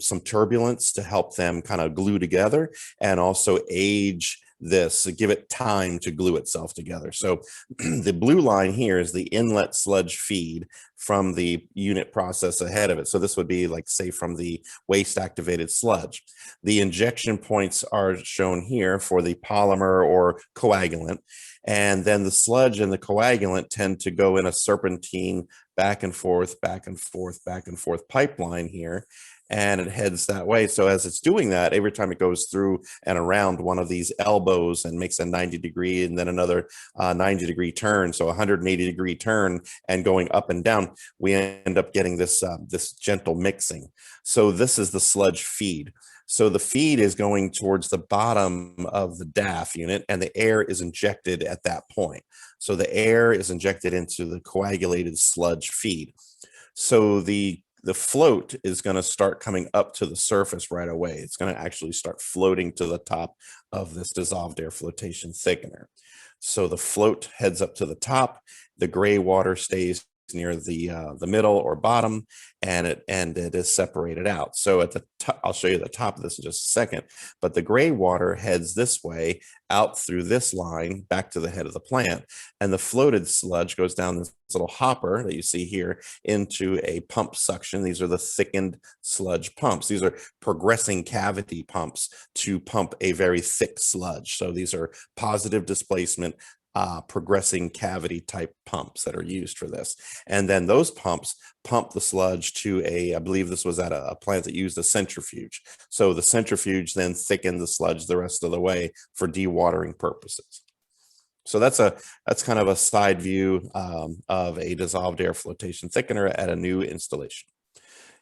some turbulence to help them kind of glue together and also age this, give it time to glue itself together. So the blue line here is the inlet sludge feed from the unit process ahead of it. So this would be like, say, from the waste activated sludge. The injection points are shown here for the polymer or coagulant. And then the sludge and the coagulant tend to go in a serpentine back and forth, back and forth, back and forth pipeline here. And it heads that way. So as it's doing that, every time it goes through and around one of these elbows and makes a 90-degree and then another 90-degree turn, so 180-degree turn and going up and down, we end up getting this this gentle mixing. So this is the sludge feed. So the feed is going towards the bottom of the DAF unit and the air is injected at that point. So the air is injected into the coagulated sludge feed. So the float is going to start coming up to the surface right away. It's going to actually start floating to the top of this dissolved air flotation thickener. So the float heads up to the top. The gray water stays near the middle or bottom, and it is separated out. So at the top, I'll show you the top of this in just a second, but the gray water heads this way out through this line back to the head of the plant, and the floated sludge goes down this little hopper that you see here into a pump suction. These are the thickened sludge pumps. These are progressing cavity pumps to pump a very thick sludge. So these are positive displacement progressing cavity type pumps that are used for this. And then those pumps pump the sludge to I believe this was at a plant that used a centrifuge. So the centrifuge then thickened the sludge the rest of the way for dewatering purposes. So that's kind of a side view of a dissolved air flotation thickener at a new installation.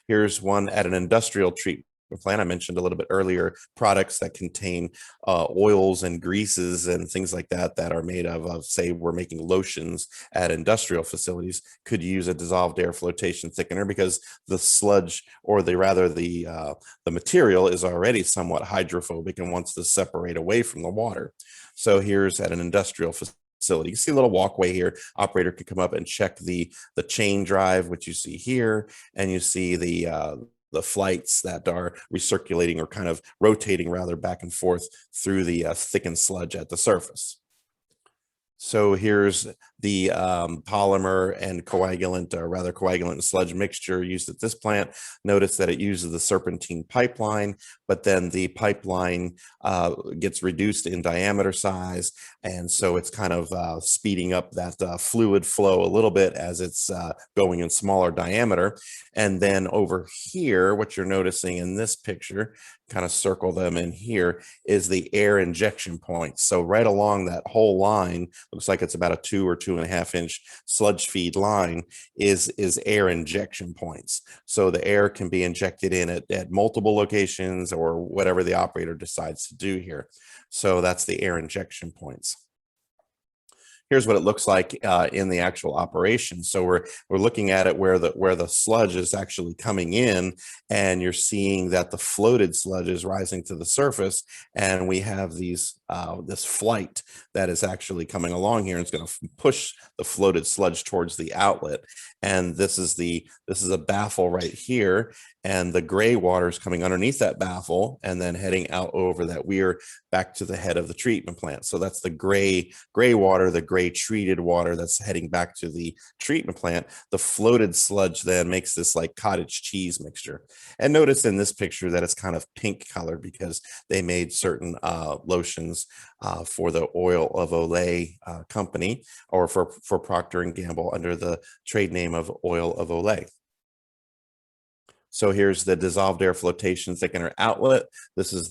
Here's one at an industrial treatment plant. I mentioned a little bit earlier, products that contain oils and greases and things like that that are made of, say, we're making lotions at industrial facilities, could use a dissolved air flotation thickener because the sludge, or the material, is already somewhat hydrophobic and wants to separate away from the water. So here's at an industrial facility. You see a little walkway here. Operator can come up and check the chain drive, which you see here, and you see the flights that are recirculating, or kind of rotating rather, back and forth through the thickened sludge at the surface. So here's the polymer and coagulant, or rather coagulant and sludge mixture used at this plant. Notice that it uses the serpentine pipeline, but then the pipeline gets reduced in diameter size. And so it's kind of speeding up that fluid flow a little bit as it's going in smaller diameter. And then over here, what you're noticing in this picture, kind of circle them in here, is the air injection point. So right along that whole line, looks like it's about a 2 or 2.5 inch sludge feed line, is air injection points. So the air can be injected in at multiple locations, or whatever the operator decides to do here. So that's the air injection points. Here's what it looks like in the actual operation. So we're looking at it where the sludge is actually coming in, and you're seeing that the floated sludge is rising to the surface, and we have this flight that is actually coming along here, and it's going to push the floated sludge towards the outlet. And this is a baffle right here, and the gray water is coming underneath that baffle and then heading out over that weir back to the head of the treatment plant. So that's the gray water, the gray treated water that's heading back to the treatment plant. The floated sludge then makes this like cottage cheese mixture. And notice in this picture that it's kind of pink colored because they made certain lotions for the Oil of Olay company, or for Procter & Gamble under the trade name of Oil of Olay. So here's the dissolved air flotation thickener outlet. This is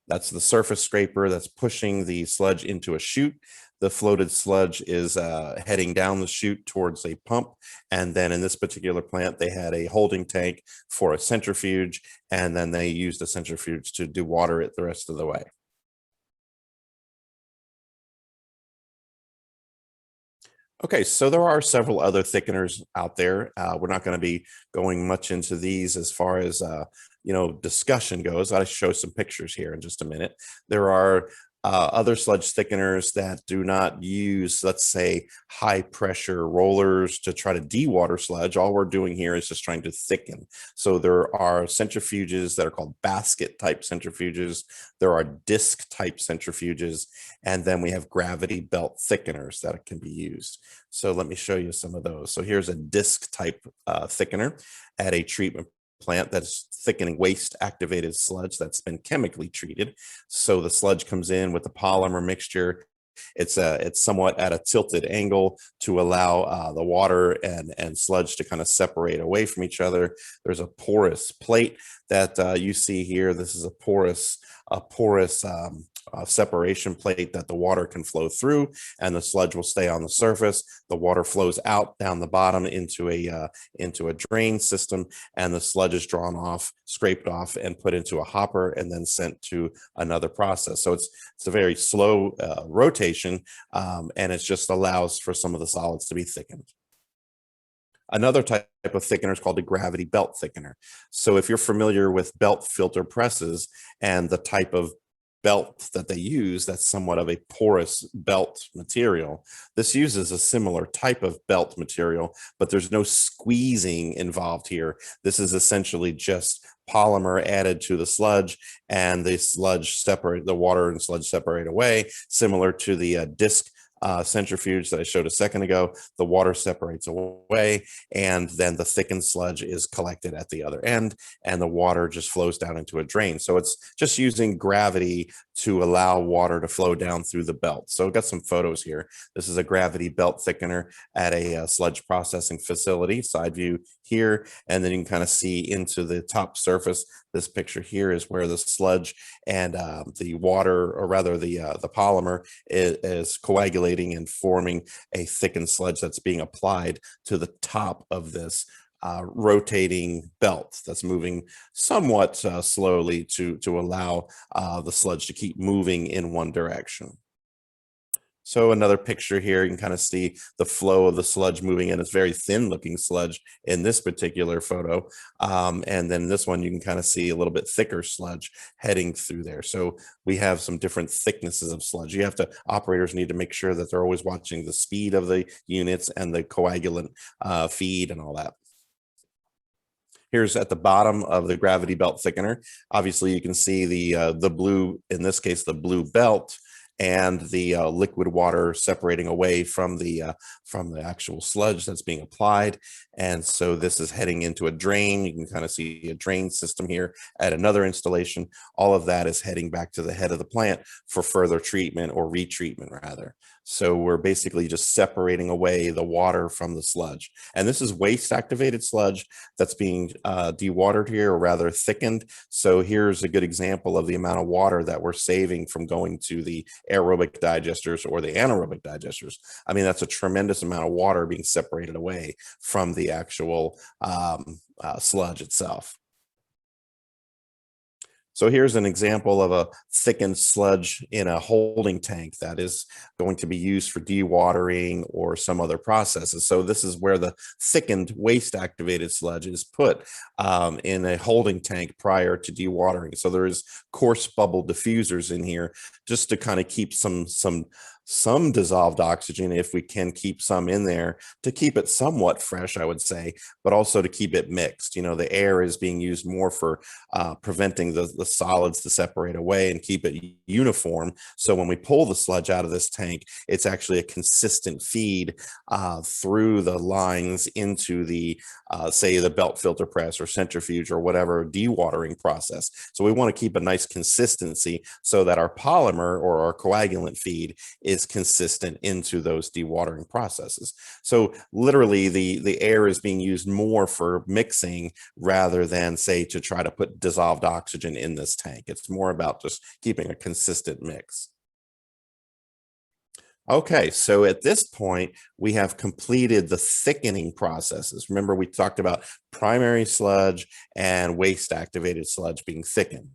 that's the surface scraper that's pushing the sludge into a chute. The floated sludge is heading down the chute towards a pump. And then in this particular plant, they had a holding tank for a centrifuge, and then they used a centrifuge to dewater it the rest of the way. Okay, so there are several other thickeners out there. We're not going to be going much into these as far as discussion goes. I'll show some pictures here in just a minute. There are other sludge thickeners that do not use, let's say, high pressure rollers to try to dewater sludge. All we're doing here is just trying to thicken. So there are centrifuges that are called basket type centrifuges. There are disc type centrifuges. And then we have gravity belt thickeners that can be used. So let me show you some of those. So here's a disc type thickener at a treatment plant that's thickening waste activated sludge that's been chemically treated. So the sludge comes in with the polymer mixture. It's somewhat at a tilted angle to allow the water and sludge to kind of separate away from each other. There's a porous plate that you see here. This is a porous separation plate that the water can flow through, and the sludge will stay on the surface. The water flows out down the bottom into a drain system, and the sludge is drawn off, scraped off, and put into a hopper, and then sent to another process. So it's a very slow rotation, and it just allows for some of the solids to be thickened. Another type of thickener is called a gravity belt thickener. So if you're familiar with belt filter presses and the type of belt that they use, that's somewhat of a porous belt material. This uses a similar type of belt material, but there's no squeezing involved here. This is essentially just polymer added to the sludge, and the water and sludge separate away, similar to the disc centrifuge that I showed a second ago, the water separates away, and then the thickened sludge is collected at the other end, and the water just flows down into a drain. So it's just using gravity to allow water to flow down through the belt. So I've got some photos here. This is a gravity belt thickener at a sludge processing facility, side view here, and then you can kind of see into the top surface. This picture here is where the sludge and the water, or rather the polymer, is coagulating and forming a thickened sludge that's being applied to the top of this rotating belt that's moving somewhat slowly to allow the sludge to keep moving in one direction. So another picture here, you can kind of see the flow of the sludge moving in. It's very thin looking sludge in this particular photo. And then this one, you can kind of see a little bit thicker sludge heading through there. So we have some different thicknesses of sludge. Operators need to make sure that they're always watching the speed of the units and the coagulant feed and all that. Here's at the bottom of the gravity belt thickener. Obviously, you can see the blue, in this case, the blue belt, and the liquid water separating away from the actual sludge that's being applied. And so this is heading into a drain. You can kind of see a drain system here at another installation. All of that is heading back to the head of the plant for further treatment, or retreatment rather. So we're basically just separating away the water from the sludge. And this is waste activated sludge that's being dewatered here, or rather thickened. So here's a good example of the amount of water that we're saving from going to the aerobic digesters or the anaerobic digesters. I mean, that's a tremendous amount of water being separated away from the actual sludge itself. So here's an example of a thickened sludge in a holding tank that is going to be used for dewatering or some other processes. So this is where the thickened waste activated sludge is put in a holding tank prior to dewatering. So there is coarse bubble diffusers in here just to kind of keep some dissolved oxygen, if we can keep some in there, to keep it somewhat fresh, I would say, but also to keep it mixed. You know, the air is being used more for preventing the solids to separate away and keep it uniform. So when we pull the sludge out of this tank, it's actually a consistent feed through the lines into the, say, the belt filter press or centrifuge or whatever dewatering process. So we want to keep a nice consistency so that our polymer or our coagulant feed is consistent into those dewatering processes. So literally the air is being used more for mixing rather than, say, to try to put dissolved oxygen in this tank. It's more about just keeping a consistent mix. Okay, so at this point, we have completed the thickening processes. Remember, we talked about primary sludge and waste activated sludge being thickened.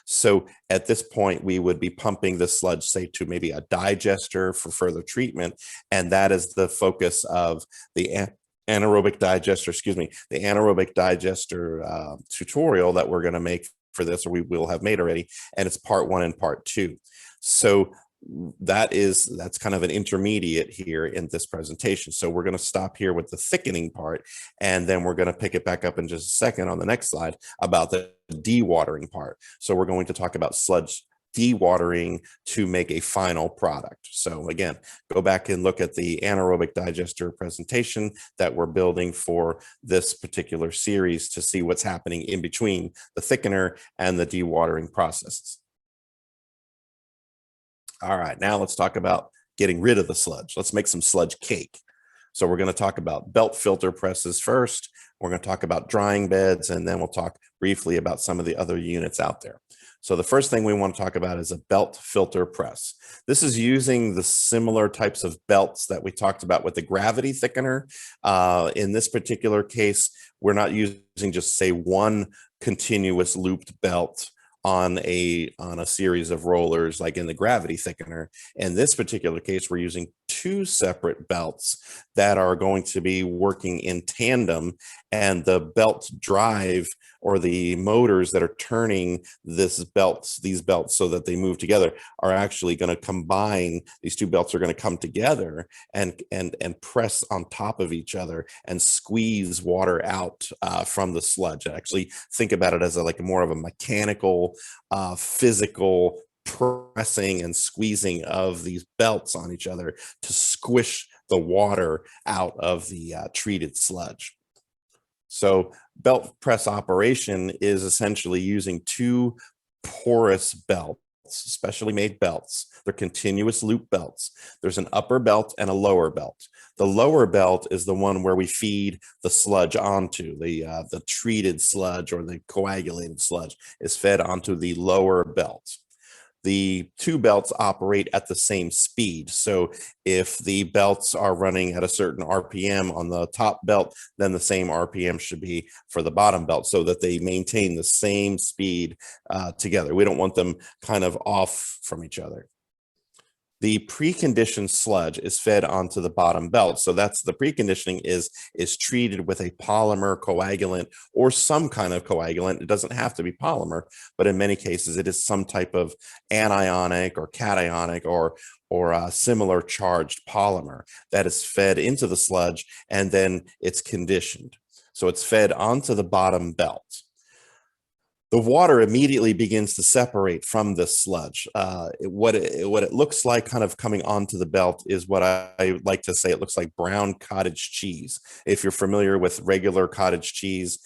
So at this point, we would be pumping the sludge, say, to maybe a digester for further treatment. And that is the focus of the anaerobic digester, the anaerobic digester tutorial that we're going to make for this, or we will have made already. And it's part 1 and part 2. So that's kind of an intermediate here in this presentation. So we're going to stop here with the thickening part, and then we're going to pick it back up in just a second on the next slide about the dewatering part. So we're going to talk about sludge dewatering to make a final product. So again, go back and look at the anaerobic digester presentation that we're building for this particular series to see what's happening in between the thickener and the dewatering processes. All right, now let's talk about getting rid of the sludge. Let's make some sludge cake. So we're going to talk about belt filter presses first. We're going to talk about drying beds, and then we'll talk briefly about some of the other units out there. So the first thing we want to talk about is a belt filter press. This is using the similar types of belts that we talked about with the gravity thickener. In this particular case, we're not using just, say, one continuous looped belt on a series of rollers like in the gravity thickener. In this particular case, we're using 2 separate belts that are going to be working in tandem, and the belt drive, or the motors that are turning these belts so that they move together, are actually going to combine. These 2 belts are going to come together and press on top of each other and squeeze water out from the sludge. Actually, think about it as like more of a mechanical, physical pressing and squeezing of these belts on each other to squish the water out of the treated sludge. So belt press operation is essentially using two porous belts, specially made belts. They're continuous loop belts. There's an upper belt and a lower belt. The lower belt is the one where we feed the sludge onto. The treated sludge or the coagulated sludge is fed onto the lower belt. The two belts operate at the same speed. So if the belts are running at a certain RPM on the top belt, then the same RPM should be for the bottom belt so that they maintain the same speed together. We don't want them kind of off from each other. The preconditioned sludge is fed onto the bottom belt. So that's the preconditioning is treated with a polymer coagulant or some kind of coagulant. It doesn't have to be polymer, but in many cases it is some type of anionic or cationic or a similar charged polymer that is fed into the sludge, and then it's conditioned. So it's fed onto the bottom belt. The water immediately begins to separate from the sludge. What it looks like kind of coming onto the belt is what I like to say, it looks like brown cottage cheese. If you're familiar with regular cottage cheese,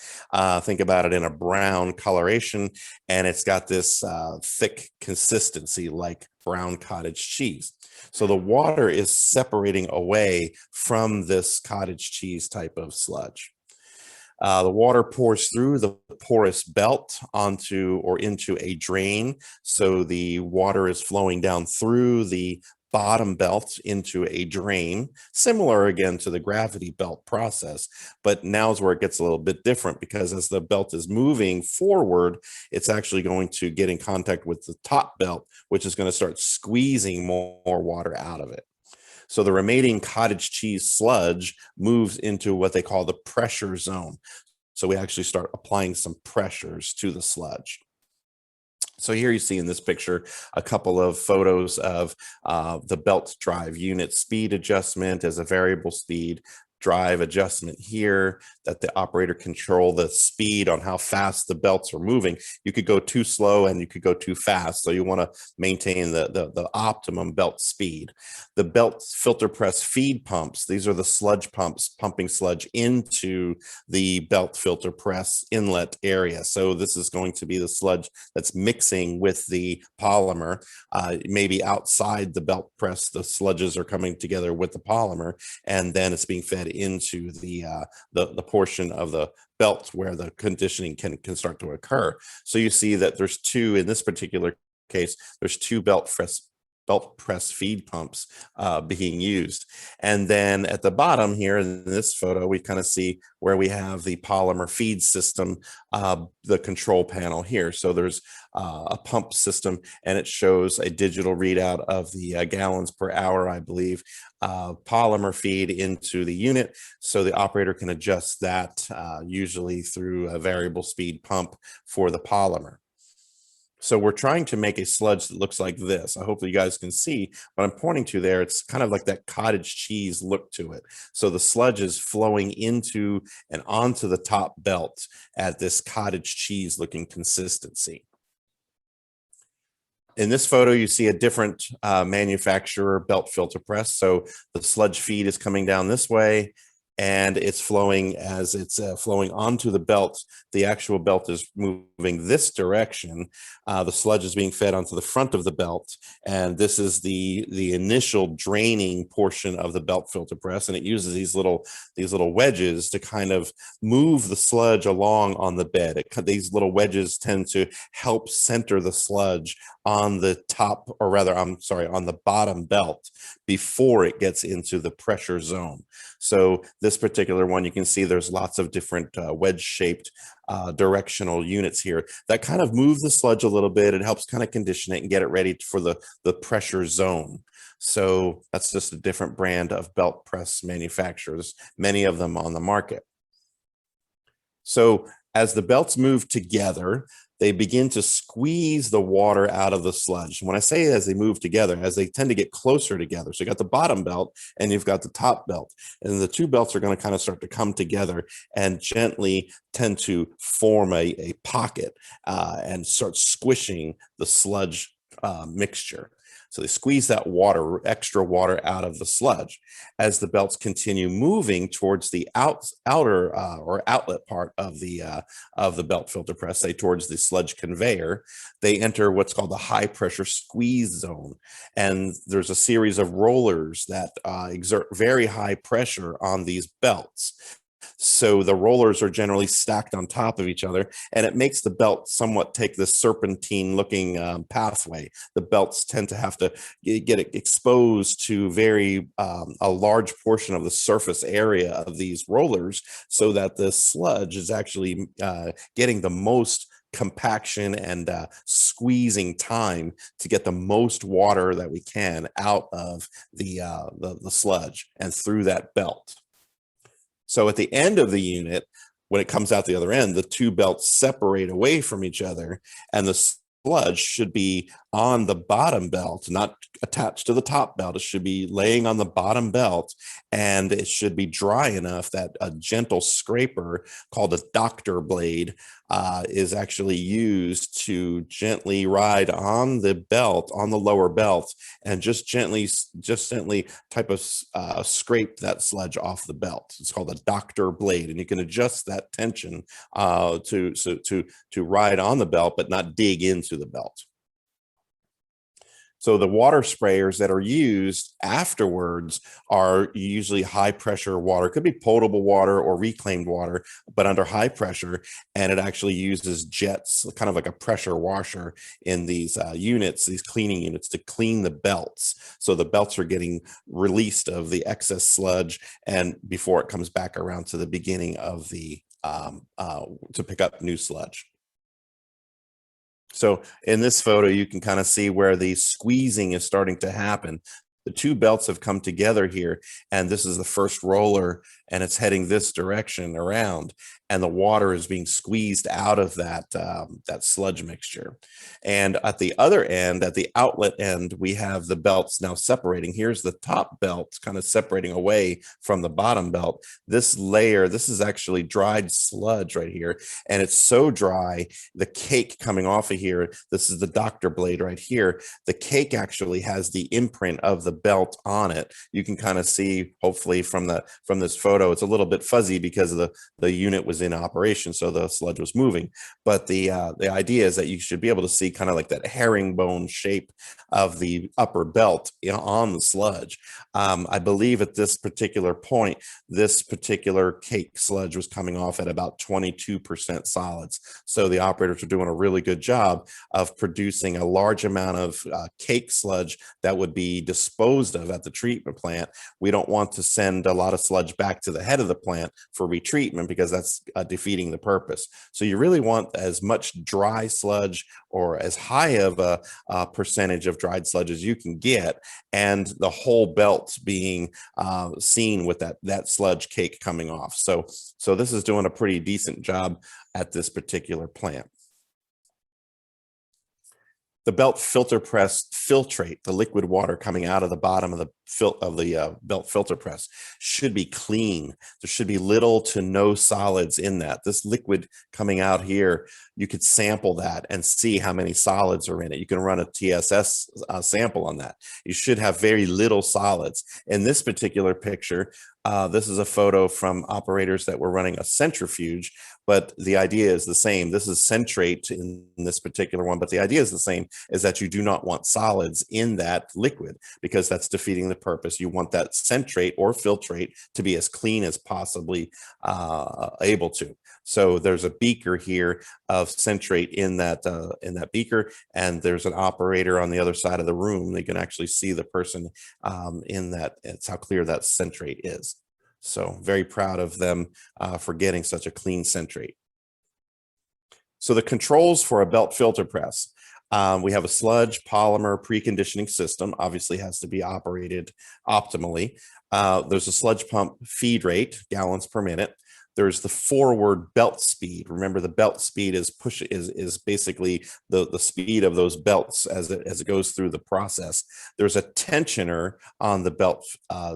think about it in a brown coloration, and it's got this thick consistency like brown cottage cheese. So the water is separating away from this cottage cheese type of sludge. The water pours through the porous belt onto or into a drain. So the water is flowing down through the bottom belt into a drain, similar again to the gravity belt process. But now is where it gets a little bit different, because as the belt is moving forward, it's actually going to get in contact with the top belt, which is going to start squeezing more water out of it. So the remaining cottage cheese sludge moves into what they call the pressure zone. So we actually start applying some pressures to the sludge. So here you see in this picture a couple of photos of the belt drive unit speed adjustment as a variable speed drive adjustment here, that the operator control the speed on how fast the belts are moving. You could go too slow and you could go too fast. So you want to maintain the optimum belt speed. The belt filter press feed pumps, these are the sludge pumps pumping sludge into the belt filter press inlet area. So this is going to be the sludge that's mixing with the polymer. Maybe outside the belt press, the sludges are coming together with the polymer, and then it's being fed into the portion of the belt where the conditioning can start to occur. So you see that there's two, in this particular case, there's two belt press feed pumps being used. And then at the bottom here in this photo, we kind of see where we have the polymer feed system, the control panel here. So there's a pump system, and it shows a digital readout of the gallons per hour, I believe, polymer feed into the unit. So the operator can adjust that usually through a variable speed pump for the polymer. So we're trying to make a sludge that looks like this. I hope that you guys can see what I'm pointing to there. It's kind of like that cottage cheese look to it. So the sludge is flowing into and onto the top belt at this cottage cheese looking consistency. In this photo, you see a different manufacturer belt filter press. So the sludge feed is coming down this way, and it's flowing as it's flowing onto the belt. The actual belt is moving this direction. The sludge is being fed onto the front of the belt, and this is the initial draining portion of the belt filter press, and it uses these little wedges to kind of move the sludge along on the bed. These little wedges tend to help center the sludge on the top, or rather, I'm sorry, on the bottom belt before it gets into the pressure zone. So this particular one, you can see there's lots of different wedge-shaped directional units here that kind of move the sludge a little bit. It helps kind of condition it and get it ready for the pressure zone. So that's just a different brand of belt press manufacturers, many of them on the market. So as the belts move together, they begin to squeeze the water out of the sludge. When I say as they move together, as they tend to get closer together. So you got the bottom belt and you've got the top belt, and the two belts are going to kind of start to come together and gently tend to form a pocket and start squishing the sludge mixture. So they squeeze that water, extra water out of the sludge. As the belts continue moving towards the outer or outlet part of the belt filter press, say towards the sludge conveyor, they enter what's called the high pressure squeeze zone. And there's a series of rollers that exert very high pressure on these belts. So the rollers are generally stacked on top of each other, and it makes the belt somewhat take this serpentine looking pathway. The belts tend to have to get exposed to a large portion of the surface area of these rollers so that the sludge is actually getting the most compaction and squeezing time to get the most water that we can out of the sludge and through that belt. So at the end of the unit, when it comes out the other end, the two belts separate away from each other, and the sludge should be on the bottom belt, not attached to the top belt. It should be laying on the bottom belt, and it should be dry enough that a gentle scraper called a doctor blade is actually used to gently ride on the belt, on the lower belt, and just gently type of scrape that sludge off the belt. It's called a doctor blade, and you can adjust that tension to ride on the belt, but not dig into the belt. So the water sprayers that are used afterwards are usually high pressure water. It could be potable water or reclaimed water, but under high pressure. And it actually uses jets, kind of like a pressure washer in these units, these cleaning units, to clean the belts. So the belts are getting released of the excess sludge, and before it comes back around to the beginning of the to pick up new sludge. So in this photo, you can kind of see where the squeezing is starting to happen. The two belts have come together here, and this is the first roller, and it's heading this direction around, and the water is being squeezed out of that sludge mixture. And at the other end, at the outlet end, we have the belts now separating. Here's the top belt kind of separating away from the bottom belt. This layer, this is actually dried sludge right here, and it's so dry, the cake coming off of here, this is the doctor blade right here, the cake actually has the imprint of the belt on it. You can kind of see, hopefully from this photo, it's a little bit fuzzy because of the unit was in operation, so the sludge was moving, but the idea is that you should be able to see kind of like that herringbone shape of the upper belt on the sludge. I believe at this particular point, this particular cake sludge was coming off at about 22% solids, so the operators are doing a really good job of producing a large amount of cake sludge that would be disposed of at the treatment plant. We don't want to send a lot of sludge back to the head of the plant for retreatment because that's defeating the purpose. So you really want as much dry sludge or as high of a percentage of dried sludge as you can get, and the whole belt being seen with that sludge cake coming off. So this is doing a pretty decent job at this particular plant. The belt filter press filtrate, the liquid water coming out of the bottom of the belt filter press, should be clean. There should be little to no solids in that. This liquid coming out here, you could sample that and see how many solids are in it. You can run a TSS sample on that. You should have very little solids. In this particular picture, this is a photo from operators that were running a centrifuge, but the idea is the same. This is centrate in this particular one, but the idea is the same, is that you do not want solids in that liquid because that's defeating the purpose. You want that centrate or filtrate to be as clean as possibly able to. So there's a beaker here of centrate in that beaker, and there's an operator on the other side of the room. They can actually see the person in that. It's how clear that centrate is. So very proud of them for getting such a clean centrate. So the controls for a belt filter press. We have a sludge polymer preconditioning system, obviously has to be operated optimally. There's a sludge pump feed rate, gallons per minute. there's the forward belt speed. Remember, the belt speed is basically the speed of those belts as it goes through the process. There's a tensioner on the belt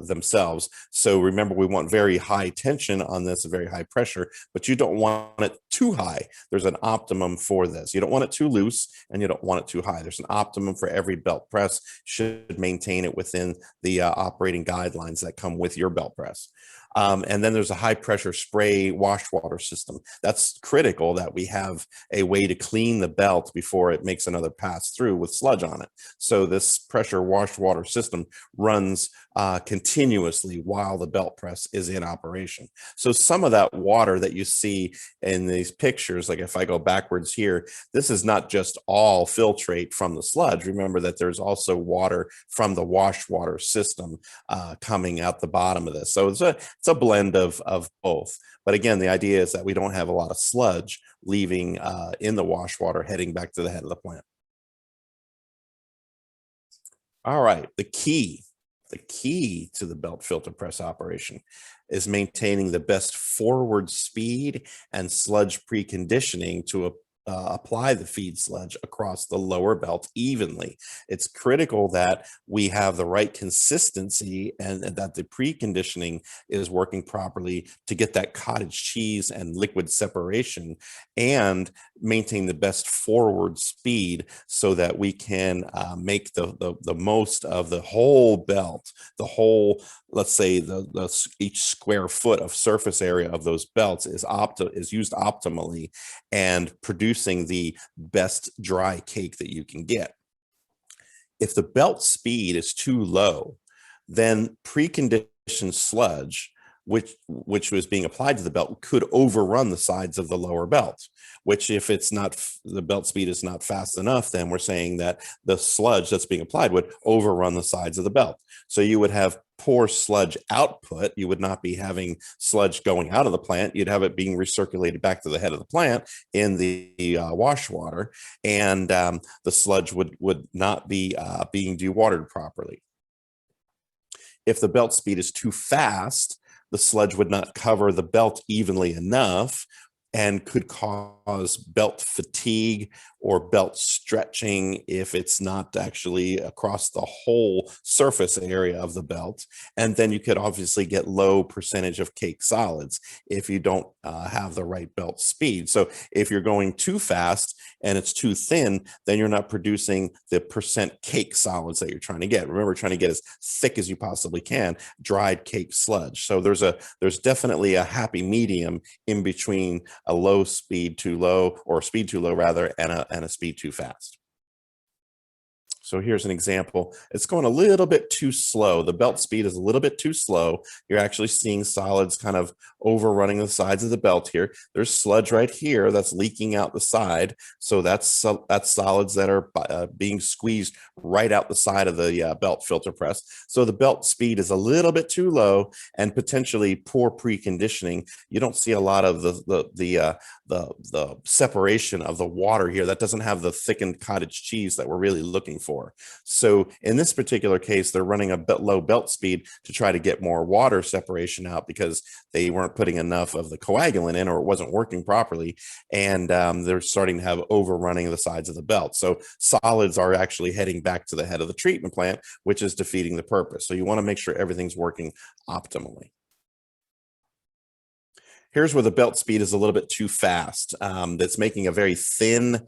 themselves. So remember, we want very high tension on this, very high pressure, but you don't want it too high. There's an optimum for this. You don't want it too loose and you don't want it too high. There's an optimum for every belt press. Should maintain it within the operating guidelines that come with your belt press. And then there's a high pressure spray wash water system. That's critical that we have a way to clean the belt before it makes another pass through with sludge on it. So this pressure wash water system runs continuously while the belt press is in operation. So some of that water that you see in these pictures, like if I go backwards here, this is not just all filtrate from the sludge. Remember that there's also water from the wash water system coming out the bottom of this. So it's a blend of both. But again, the idea is that we don't have a lot of sludge leaving in the wash water heading back to the head of the plant. All right, the key to the belt filter press operation is maintaining the best forward speed and sludge preconditioning to apply the feed sludge across the lower belt evenly. It's critical that we have the right consistency and that the preconditioning is working properly to get that cottage cheese and liquid separation and maintain the best forward speed so that we can make the most of the whole belt, the whole, let's say each square foot of surface area of those belts is used optimally and producing the best dry cake that you can get. If the belt speed is too low, then preconditioned sludge, which was being applied to the belt, could overrun the sides of the lower belt, which if it's not, the belt speed is not fast enough, then we're saying that the sludge that's being applied would overrun the sides of the belt. So you would have poor sludge output. You would not be having sludge going out of the plant. You'd have it being recirculated back to the head of the plant in the wash water, and the sludge would not be being dewatered properly. If the belt speed is too fast, the sludge would not cover the belt evenly enough and could cause belt fatigue or belt stretching if it's not actually across the whole surface area of the belt. And then you could obviously get low percentage of cake solids if you don't have the right belt speed. So if you're going too fast and it's too thin, then you're not producing the percent cake solids that you're trying to get. Remember, trying to get as thick as you possibly can, dried cake sludge. So there's definitely a happy medium in between a low speed too low, or speed too low rather, and a speed too fast. So here's an example. It's going a little bit too slow. The belt speed is a little bit too slow. You're actually seeing solids kind of overrunning the sides of the belt here. There's sludge right here that's leaking out the side. So that's solids that are being squeezed right out the side of the belt filter press. So the belt speed is a little bit too low and potentially poor preconditioning. You don't see a lot of the separation of the water here. That doesn't have the thickened cottage cheese that we're really looking for. So in this particular case, they're running a low belt speed to try to get more water separation out because they weren't putting enough of the coagulant in, or it wasn't working properly. And they're starting to have overrunning of the sides of the belt. So solids are actually heading back to the head of the treatment plant, which is defeating the purpose. So you want to make sure everything's working optimally. Here's where the belt speed is a little bit too fast. That's making a very thin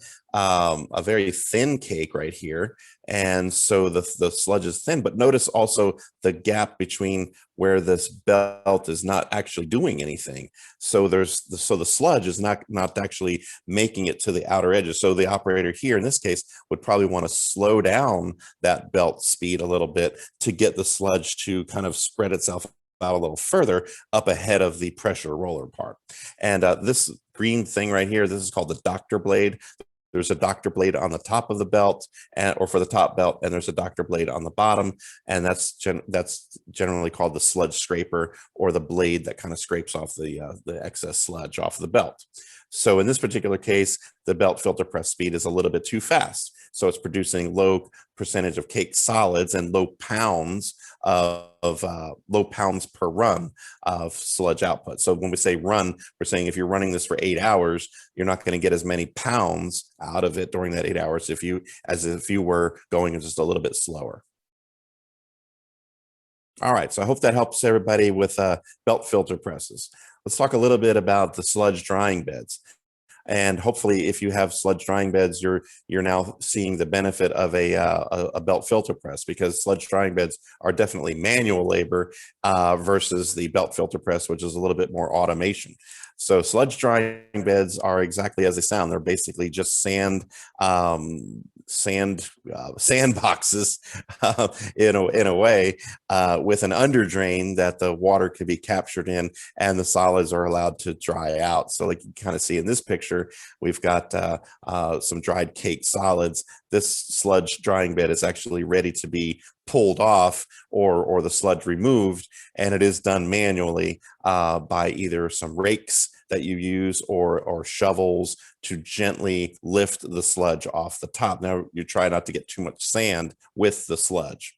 cake right here. And so the sludge is thin, but notice also the gap between where this belt is not actually doing anything. So the sludge is not actually making it to the outer edges. So the operator here in this case would probably want to slow down that belt speed a little bit to get the sludge to kind of spread itself out a little further up ahead of the pressure roller part. And this green thing right here, this is called the doctor blade. There's a doctor blade on the top of the belt, or for the top belt, and there's a doctor blade on the bottom, and that's generally called the sludge scraper, or the blade that kind of scrapes off the excess sludge off the belt. So in this particular case, the belt filter press speed is a little bit too fast. So it's producing low percentage of cake solids and low pounds low pounds per run of sludge output. So when we say run, we're saying if you're running this for 8 hours, you're not going to get as many pounds out of it during that 8 hours as if you were going just a little bit slower. All right, so I hope that helps everybody with belt filter presses. Let's talk a little bit about the sludge drying beds. And hopefully, if you have sludge drying beds, you're now seeing the benefit of a belt filter press, because sludge drying beds are definitely manual labor versus the belt filter press, which is a little bit more automation. So sludge drying beds are exactly as they sound. They're basically just sandboxes in a way, with an under drain that the water could be captured in, and the solids are allowed to dry out. So like you kind of see in this picture, we've got some dried cake solids. This sludge drying bed is actually ready to be pulled off or the sludge removed, and it is done manually by either some rakes that you use or shovels to gently lift the sludge off the top. Now you try not to get too much sand with the sludge.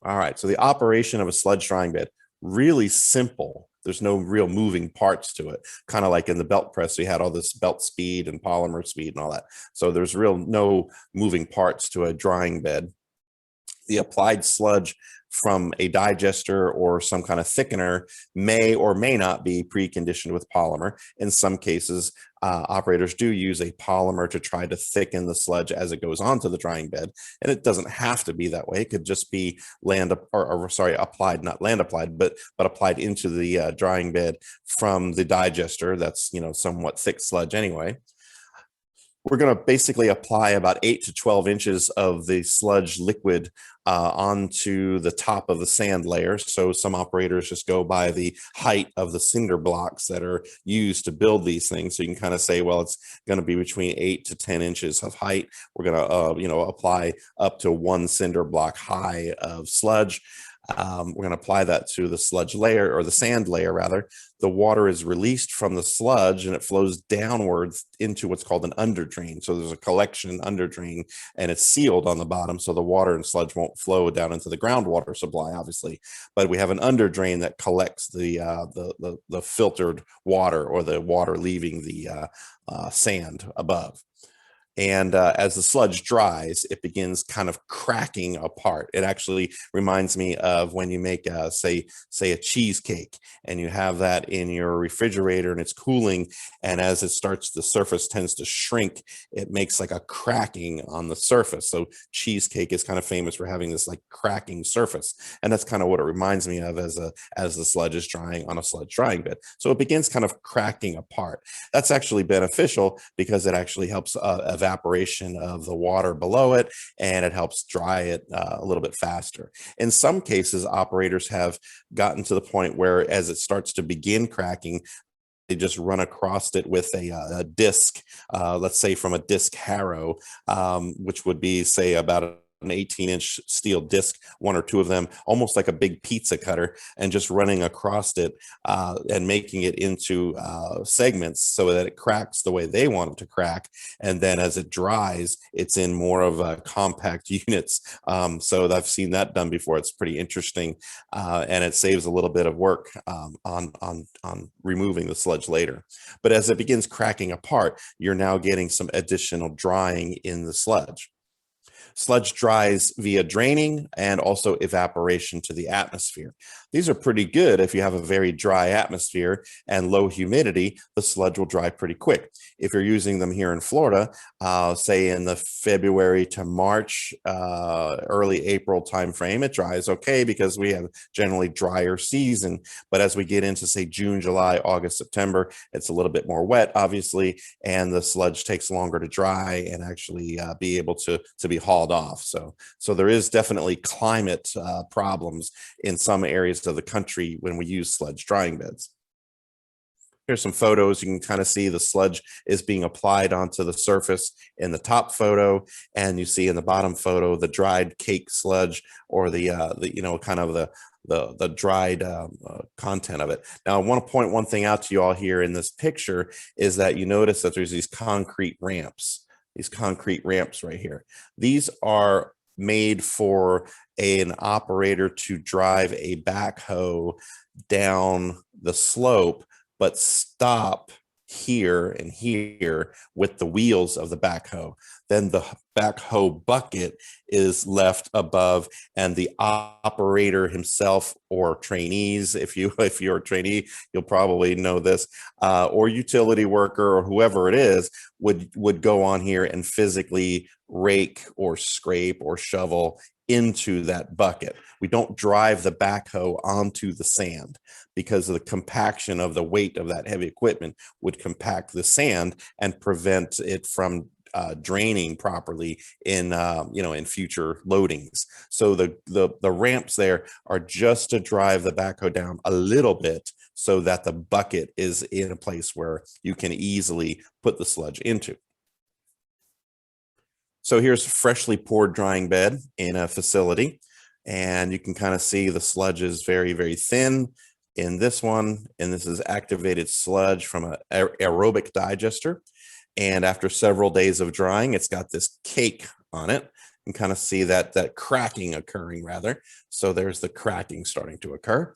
All right, so the operation of a sludge drying bed, really simple. There's no real moving parts to it. Kind of like in the belt press, we had all this belt speed and polymer speed and all that. So there's no moving parts to a drying bed. The applied sludge from a digester or some kind of thickener may or may not be preconditioned with polymer. In some cases, operators do use a polymer to try to thicken the sludge as it goes onto the drying bed. And it doesn't have to be that way. It could just be applied, not land applied, but applied into the drying bed from the digester. That's, somewhat thick sludge anyway. We're going to basically apply about 8 to 12 inches of the sludge liquid onto the top of the sand layer. So some operators just go by the height of the cinder blocks that are used to build these things. So you can kind of say, well, it's going to be between 8 to 10 inches of height. We're going to, apply up to 1 cinder block high of sludge. We're going to apply that to the sludge layer, or the sand layer rather. The water is released from the sludge and it flows downwards into what's called an under drain. So there's a collection under drain, and it's sealed on the bottom, so the water and sludge won't flow down into the groundwater supply, obviously. But we have an under drain that collects the filtered water, or the water leaving the sand above. And as the sludge dries, it begins kind of cracking apart. It actually reminds me of when you make, say a cheesecake, and you have that in your refrigerator and it's cooling. And as the surface tends to shrink, it makes like a cracking on the surface. So cheesecake is kind of famous for having this like cracking surface. And that's kind of what it reminds me of as the sludge is drying on a sludge drying bed. So it begins kind of cracking apart. That's actually beneficial because it actually helps evaporation of the water below it, and it helps dry it a little bit faster. In some cases, operators have gotten to the point where as it starts to begin cracking, they just run across it with a disc, let's say from a disc harrow, which would be, say, about an 18-inch steel disc, 1 or 2 of them, almost like a big pizza cutter, and just running across it and making it into segments so that it cracks the way they want it to crack. And then as it dries, it's in more of compact units. So I've seen that done before. It's pretty interesting, and it saves a little bit of work on removing the sludge later. But as it begins cracking apart, you're now getting some additional drying in the sludge. Sludge dries via draining and also evaporation to the atmosphere. These are pretty good. If you have a very dry atmosphere and low humidity, the sludge will dry pretty quick. If you're using them here in Florida, say in the February to March, early April timeframe, it dries okay because we have generally drier season. But as we get into, say, June, July, August, September, it's a little bit more wet, obviously, and the sludge takes longer to dry and actually be able to be hauled off. So there is definitely climate problems in some areas of the country when we use sludge drying beds. Here's some photos. You can kind of see the sludge is being applied onto the surface in the top photo, and you see in the bottom photo the dried cake sludge, or the kind of the dried content of it. Now, I want to point one thing out to you all here in this picture is that you notice that there's these concrete ramps right here. These are made for an operator to drive a backhoe down the slope, but stop here and here with the wheels of the backhoe. Then the backhoe bucket is left above, and the operator himself or trainees, if you're a trainee, you'll probably know this, or utility worker or whoever it is would go on here and physically rake or scrape or shovel into that bucket. We don't drive the backhoe onto the sand because of the compaction of the weight of that heavy equipment would compact the sand and prevent it from draining properly in in future loadings. So the ramps there are just to drive the backhoe down a little bit so that the bucket is in a place where you can easily put the sludge into. So here's freshly poured drying bed in a facility, and you can kind of see the sludge is very, very thin in this one, and this is activated sludge from an aerobic digester. And after several days of drying, it's got this cake on it. You can kind of see that cracking occurring rather. So there's the cracking starting to occur.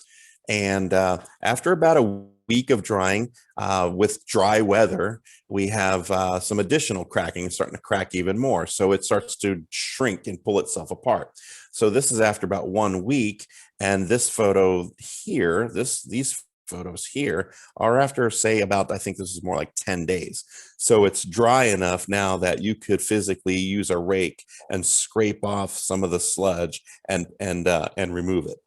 And after about a week of drying, with dry weather, we have some additional cracking, starting to crack even more. So it starts to shrink and pull itself apart. So this is after about 1 week. And this photo here, these photos here are after, say, about, I think this is more like 10 days. So it's dry enough now that you could physically use a rake and scrape off some of the sludge and remove it.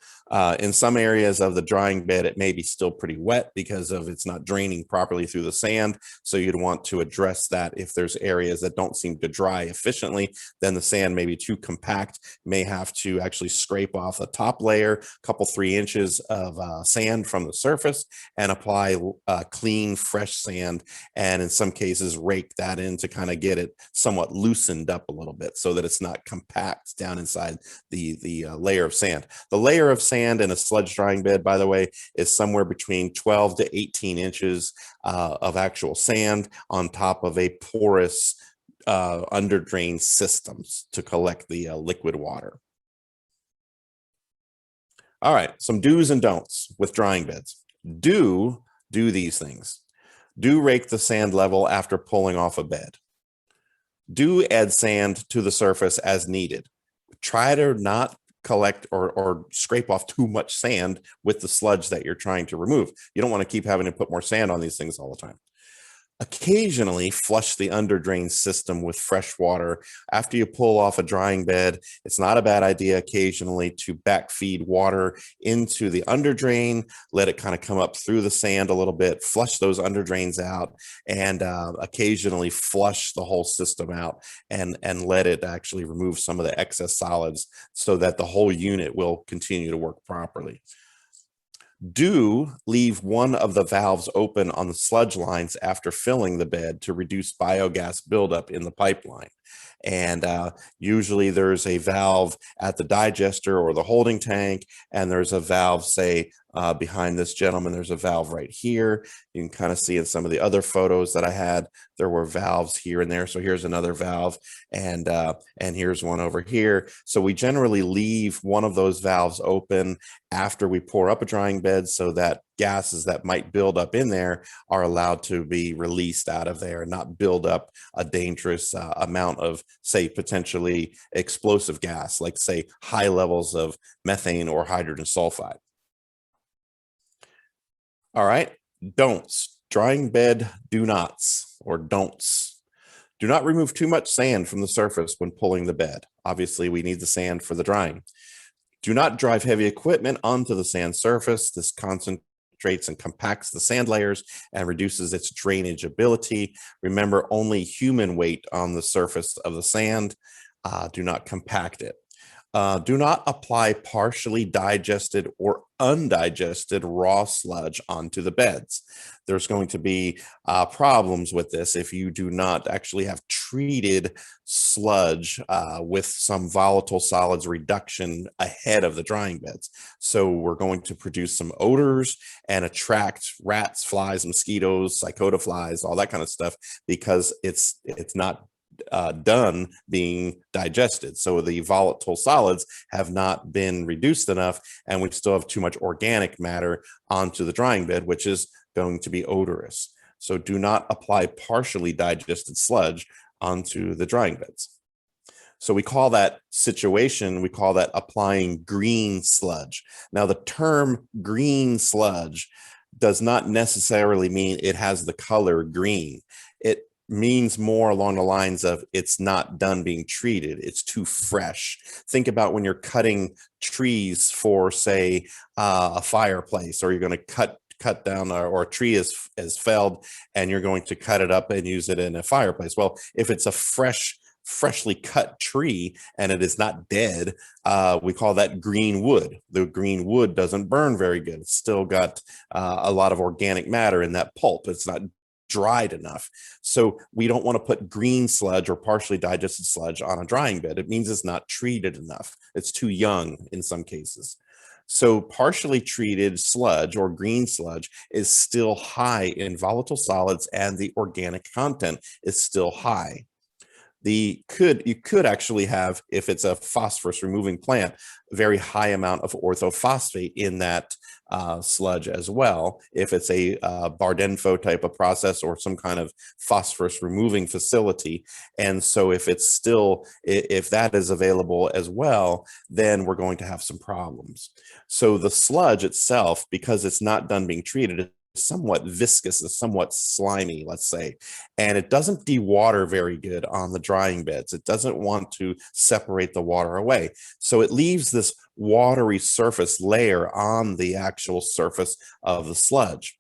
In some areas of the drying bed, it may be still pretty wet because of it's not draining properly through the sand. So you'd want to address that. If there's areas that don't seem to dry efficiently, then the sand may be too compact, may have to actually scrape off the top layer, a couple 3 inches of sand from the surface and apply clean, fresh sand. And in some cases, rake that in to kind of get it somewhat loosened up a little bit so that it's not compact down inside the layer of sand. The layer of sand in a sludge drying bed, by the way, is somewhere between 12 to 18 inches of actual sand on top of a porous under drain systems to collect the liquid water. All right, some do's and don'ts with drying beds. Do these things. Do rake the sand level after pulling off a bed. Do add sand to the surface as needed. Try to not collect or scrape off too much sand with the sludge that you're trying to remove. You don't want to keep having to put more sand on these things all the time. Occasionally flush the under drain system with fresh water. After you pull off a drying bed, it's not a bad idea occasionally to backfeed water into the under drain, let it kind of come up through the sand a little bit, flush those under drains out, and occasionally flush the whole system out and let it actually remove some of the excess solids so that the whole unit will continue to work properly. Do leave one of the valves open on the sludge lines after filling the bed to reduce biogas buildup in the pipeline. And usually there's a valve at the digester or the holding tank, and there's a valve, say, behind this gentleman, there's a valve right here. You can kind of see in some of the other photos that I had, there were valves here and there. So here's another valve, and here's one over here. So we generally leave one of those valves open after we pour up a drying bed so that gases that might build up in there are allowed to be released out of there and not build up a dangerous amount of, say, potentially explosive gas, like, say, high levels of methane or hydrogen sulfide. All right, don'ts. Drying bed do nots or don'ts. Do not remove too much sand from the surface when pulling the bed. Obviously, we need the sand for the drying. Do not drive heavy equipment onto the sand surface. This concentrates and compacts the sand layers and reduces its drainage ability. Remember, only human weight on the surface of the sand. Do not compact it. Do not apply partially digested or undigested raw sludge onto the beds. There's going to be problems with this if you do not actually have treated sludge with some volatile solids reduction ahead of the drying beds. So we're going to produce some odors and attract rats, flies, mosquitoes, cicotta flies, all that kind of stuff, because it's not done being digested. So the volatile solids have not been reduced enough, and we still have too much organic matter onto the drying bed, which is going to be odorous. So do not apply partially digested sludge onto the drying beds. So we call that situation, we call that applying green sludge. Now, the term green sludge does not necessarily mean it has the color green. It means more along the lines of it's not done being treated. It's too fresh. Think about when you're cutting trees for, say, a fireplace, or you're going to cut down, or a tree is felled and you're going to cut it up and use it in a fireplace. Well, if it's a freshly cut tree and it is not dead, we call that green wood. The green wood doesn't burn very good. It's still got a lot of organic matter in that pulp. It's not dried enough. So we don't want to put green sludge or partially digested sludge on a drying bed. It means it's not treated enough. It's too young in some cases. So partially treated sludge or green sludge is still high in volatile solids, and the organic content is still high. You could actually have, if it's a phosphorus removing plant, a very high amount of orthophosphate in that sludge as well, if it's a Bardenfo type of process or some kind of phosphorus removing facility. And so if that is available as well, then we're going to have some problems. So the sludge itself, because it's not done being treated, somewhat viscous and somewhat slimy, let's say, and it doesn't dewater very good on the drying beds. It doesn't want to separate the water away. So it leaves this watery surface layer on the actual surface of the sludge.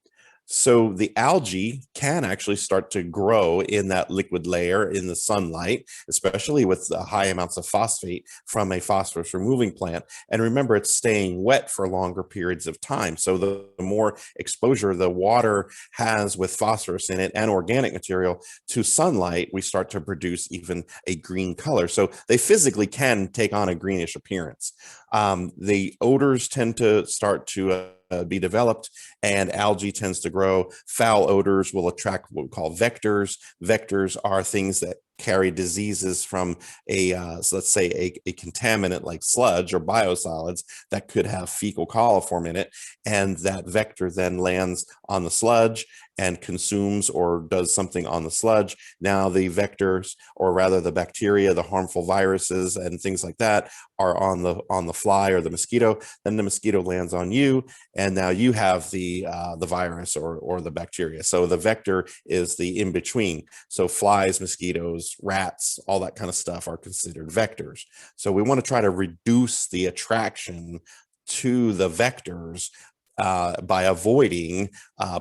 So the algae can actually start to grow in that liquid layer in the sunlight, especially with the high amounts of phosphate from a phosphorus removing plant. And remember, it's staying wet for longer periods of time. So the more exposure the water has with phosphorus in it and organic material to sunlight, we start to produce even a green color. So they physically can take on a greenish appearance. The odors tend to start to be developed, and algae tends to grow. Foul odors will attract what we call vectors. Vectors are things that carry diseases from so let's say a contaminant like sludge or biosolids that could have fecal coliform in it, and that vector then lands on the sludge and consumes or does something on the sludge. Now the vectors, or rather the bacteria, the harmful viruses and things like that, are on the fly or the mosquito. Then the mosquito lands on you, and now you have the virus or the bacteria. So the vector is the in between. So flies, mosquitoes, rats, all that kind of stuff are considered vectors. So we want to try to reduce the attraction to the vectors by avoiding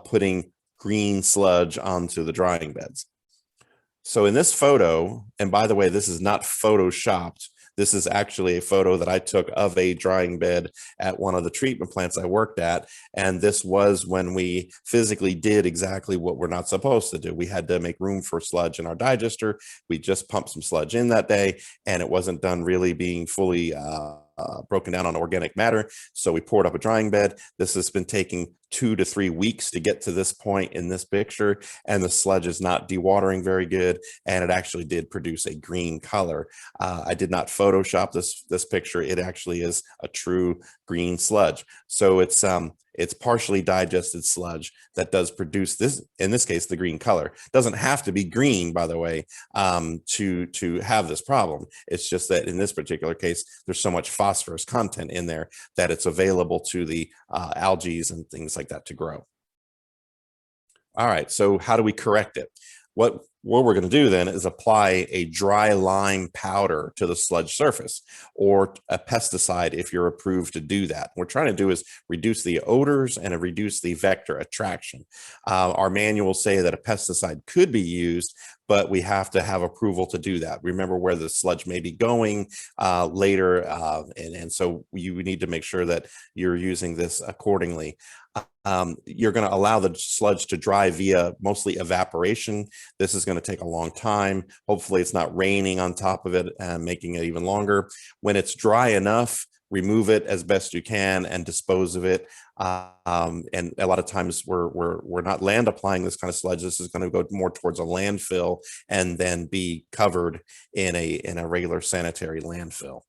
putting green sludge onto the drying beds. So in this photo, and by the way, this is not photoshopped. This is actually a photo that I took of a drying bed at one of the treatment plants I worked at. And this was when we physically did exactly what we're not supposed to do. We had to make room for sludge in our digester. We just pumped some sludge in that day, and it wasn't done really being fully broken down on organic matter. So we poured up a drying bed. This has been taking 2 to 3 weeks to get to this point in this picture, and the sludge is not dewatering very good, and it actually did produce a green color. I did not Photoshop this picture. It actually is a true green sludge. So it's partially digested sludge that does produce this, in this case, the green color. It doesn't have to be green, by the way, to have this problem. It's just that in this particular case, there's so much phosphorus content in there that it's available to the algae and things like that to grow. All right, so how do we correct it? What what we're going to do then is apply a dry lime powder to the sludge surface, or a pesticide if you're approved to do that. What we're trying to do is reduce the odors and reduce the vector attraction. Our manuals say that a pesticide could be used, but we have to have approval to do that. Remember where the sludge may be going later, and so you need to make sure that you're using this accordingly. You're going to allow the sludge to dry via mostly evaporation. This is going to take a long time. Hopefully it's not raining on top of it and making it even longer. When it's dry enough, remove it as best you can and dispose of it. And a lot of times we're not land applying this kind of sludge. This is going to go more towards a landfill and then be covered in a regular sanitary landfill.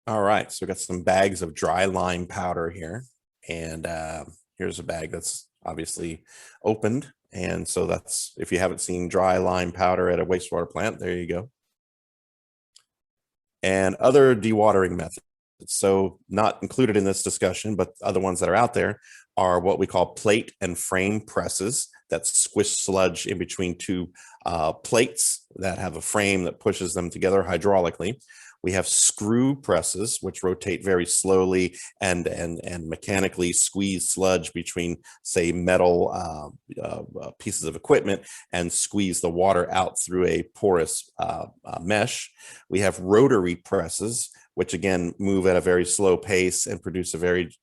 All right, so we got some bags of dry lime powder here, and here's a bag that's obviously opened. And so that's, if you haven't seen dry lime powder at a wastewater plant, there you go. And other dewatering methods. So not included in this discussion, but other ones that are out there are what we call plate and frame presses that squish sludge in between two plates that have a frame that pushes them together hydraulically. We have screw presses, which rotate very slowly and mechanically squeeze sludge between, say, metal pieces of equipment and squeeze the water out through a porous mesh. We have rotary presses, which again move at a very slow pace and produce a very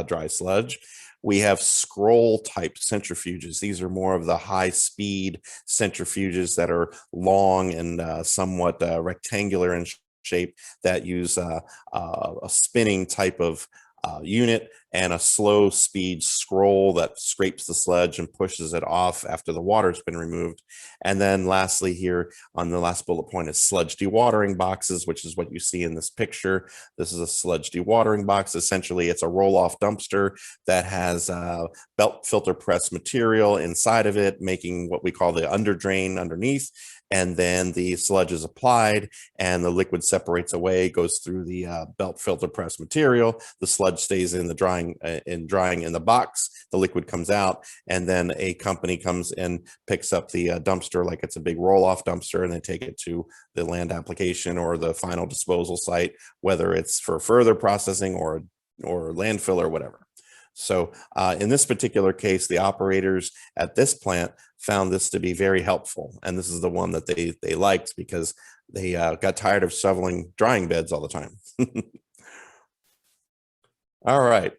dry sludge. We have scroll type centrifuges. These are more of the high speed centrifuges that are long and somewhat rectangular in shape, that use a spinning type of unit and a slow speed scroll that scrapes the sludge and pushes it off after the water's been removed. And then lastly here on the last bullet point is sludge dewatering boxes, which is what you see in this picture. This is a sludge dewatering box. Essentially, it's a roll-off dumpster that has belt filter press material inside of it, making what we call the under drain underneath. And then the sludge is applied and the liquid separates away, goes through the belt filter press material. The sludge stays in the drying in the box. The liquid comes out, and then a company comes and picks up the dumpster like it's a big roll-off dumpster, and they take it to the land application or the final disposal site, whether it's for further processing or landfill or whatever. So in this particular case, the operators at this plant found this to be very helpful. And this is the one that they liked because they got tired of shoveling drying beds all the time. All right.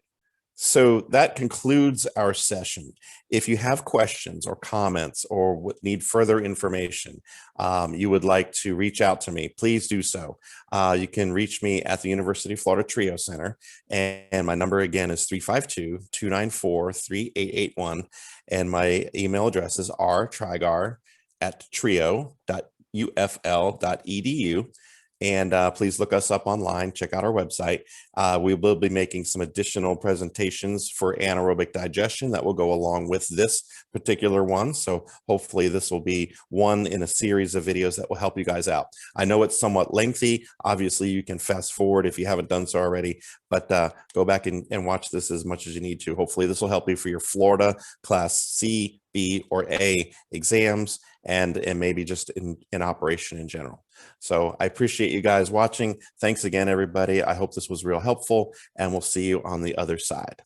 So that concludes our session. If you have questions or comments or need further information, you would like to reach out to me, please do so. You can reach me at the University of Florida Trio Center, and my number again is 352-294-3881, and my email address is rtrigar@trio.ufl.edu. And please look us up online, check out our website. We will be making some additional presentations for anaerobic digestion that will go along with this particular one. So hopefully this will be one in a series of videos that will help you guys out. I know it's somewhat lengthy. Obviously, you can fast forward if you haven't done so already, but go back and watch this as much as you need to. Hopefully this will help you for your Florida Class C, B, or A exams, and maybe just in operation in general. So I appreciate you guys watching. Thanks again, everybody. I hope this was real helpful, and we'll see you on the other side.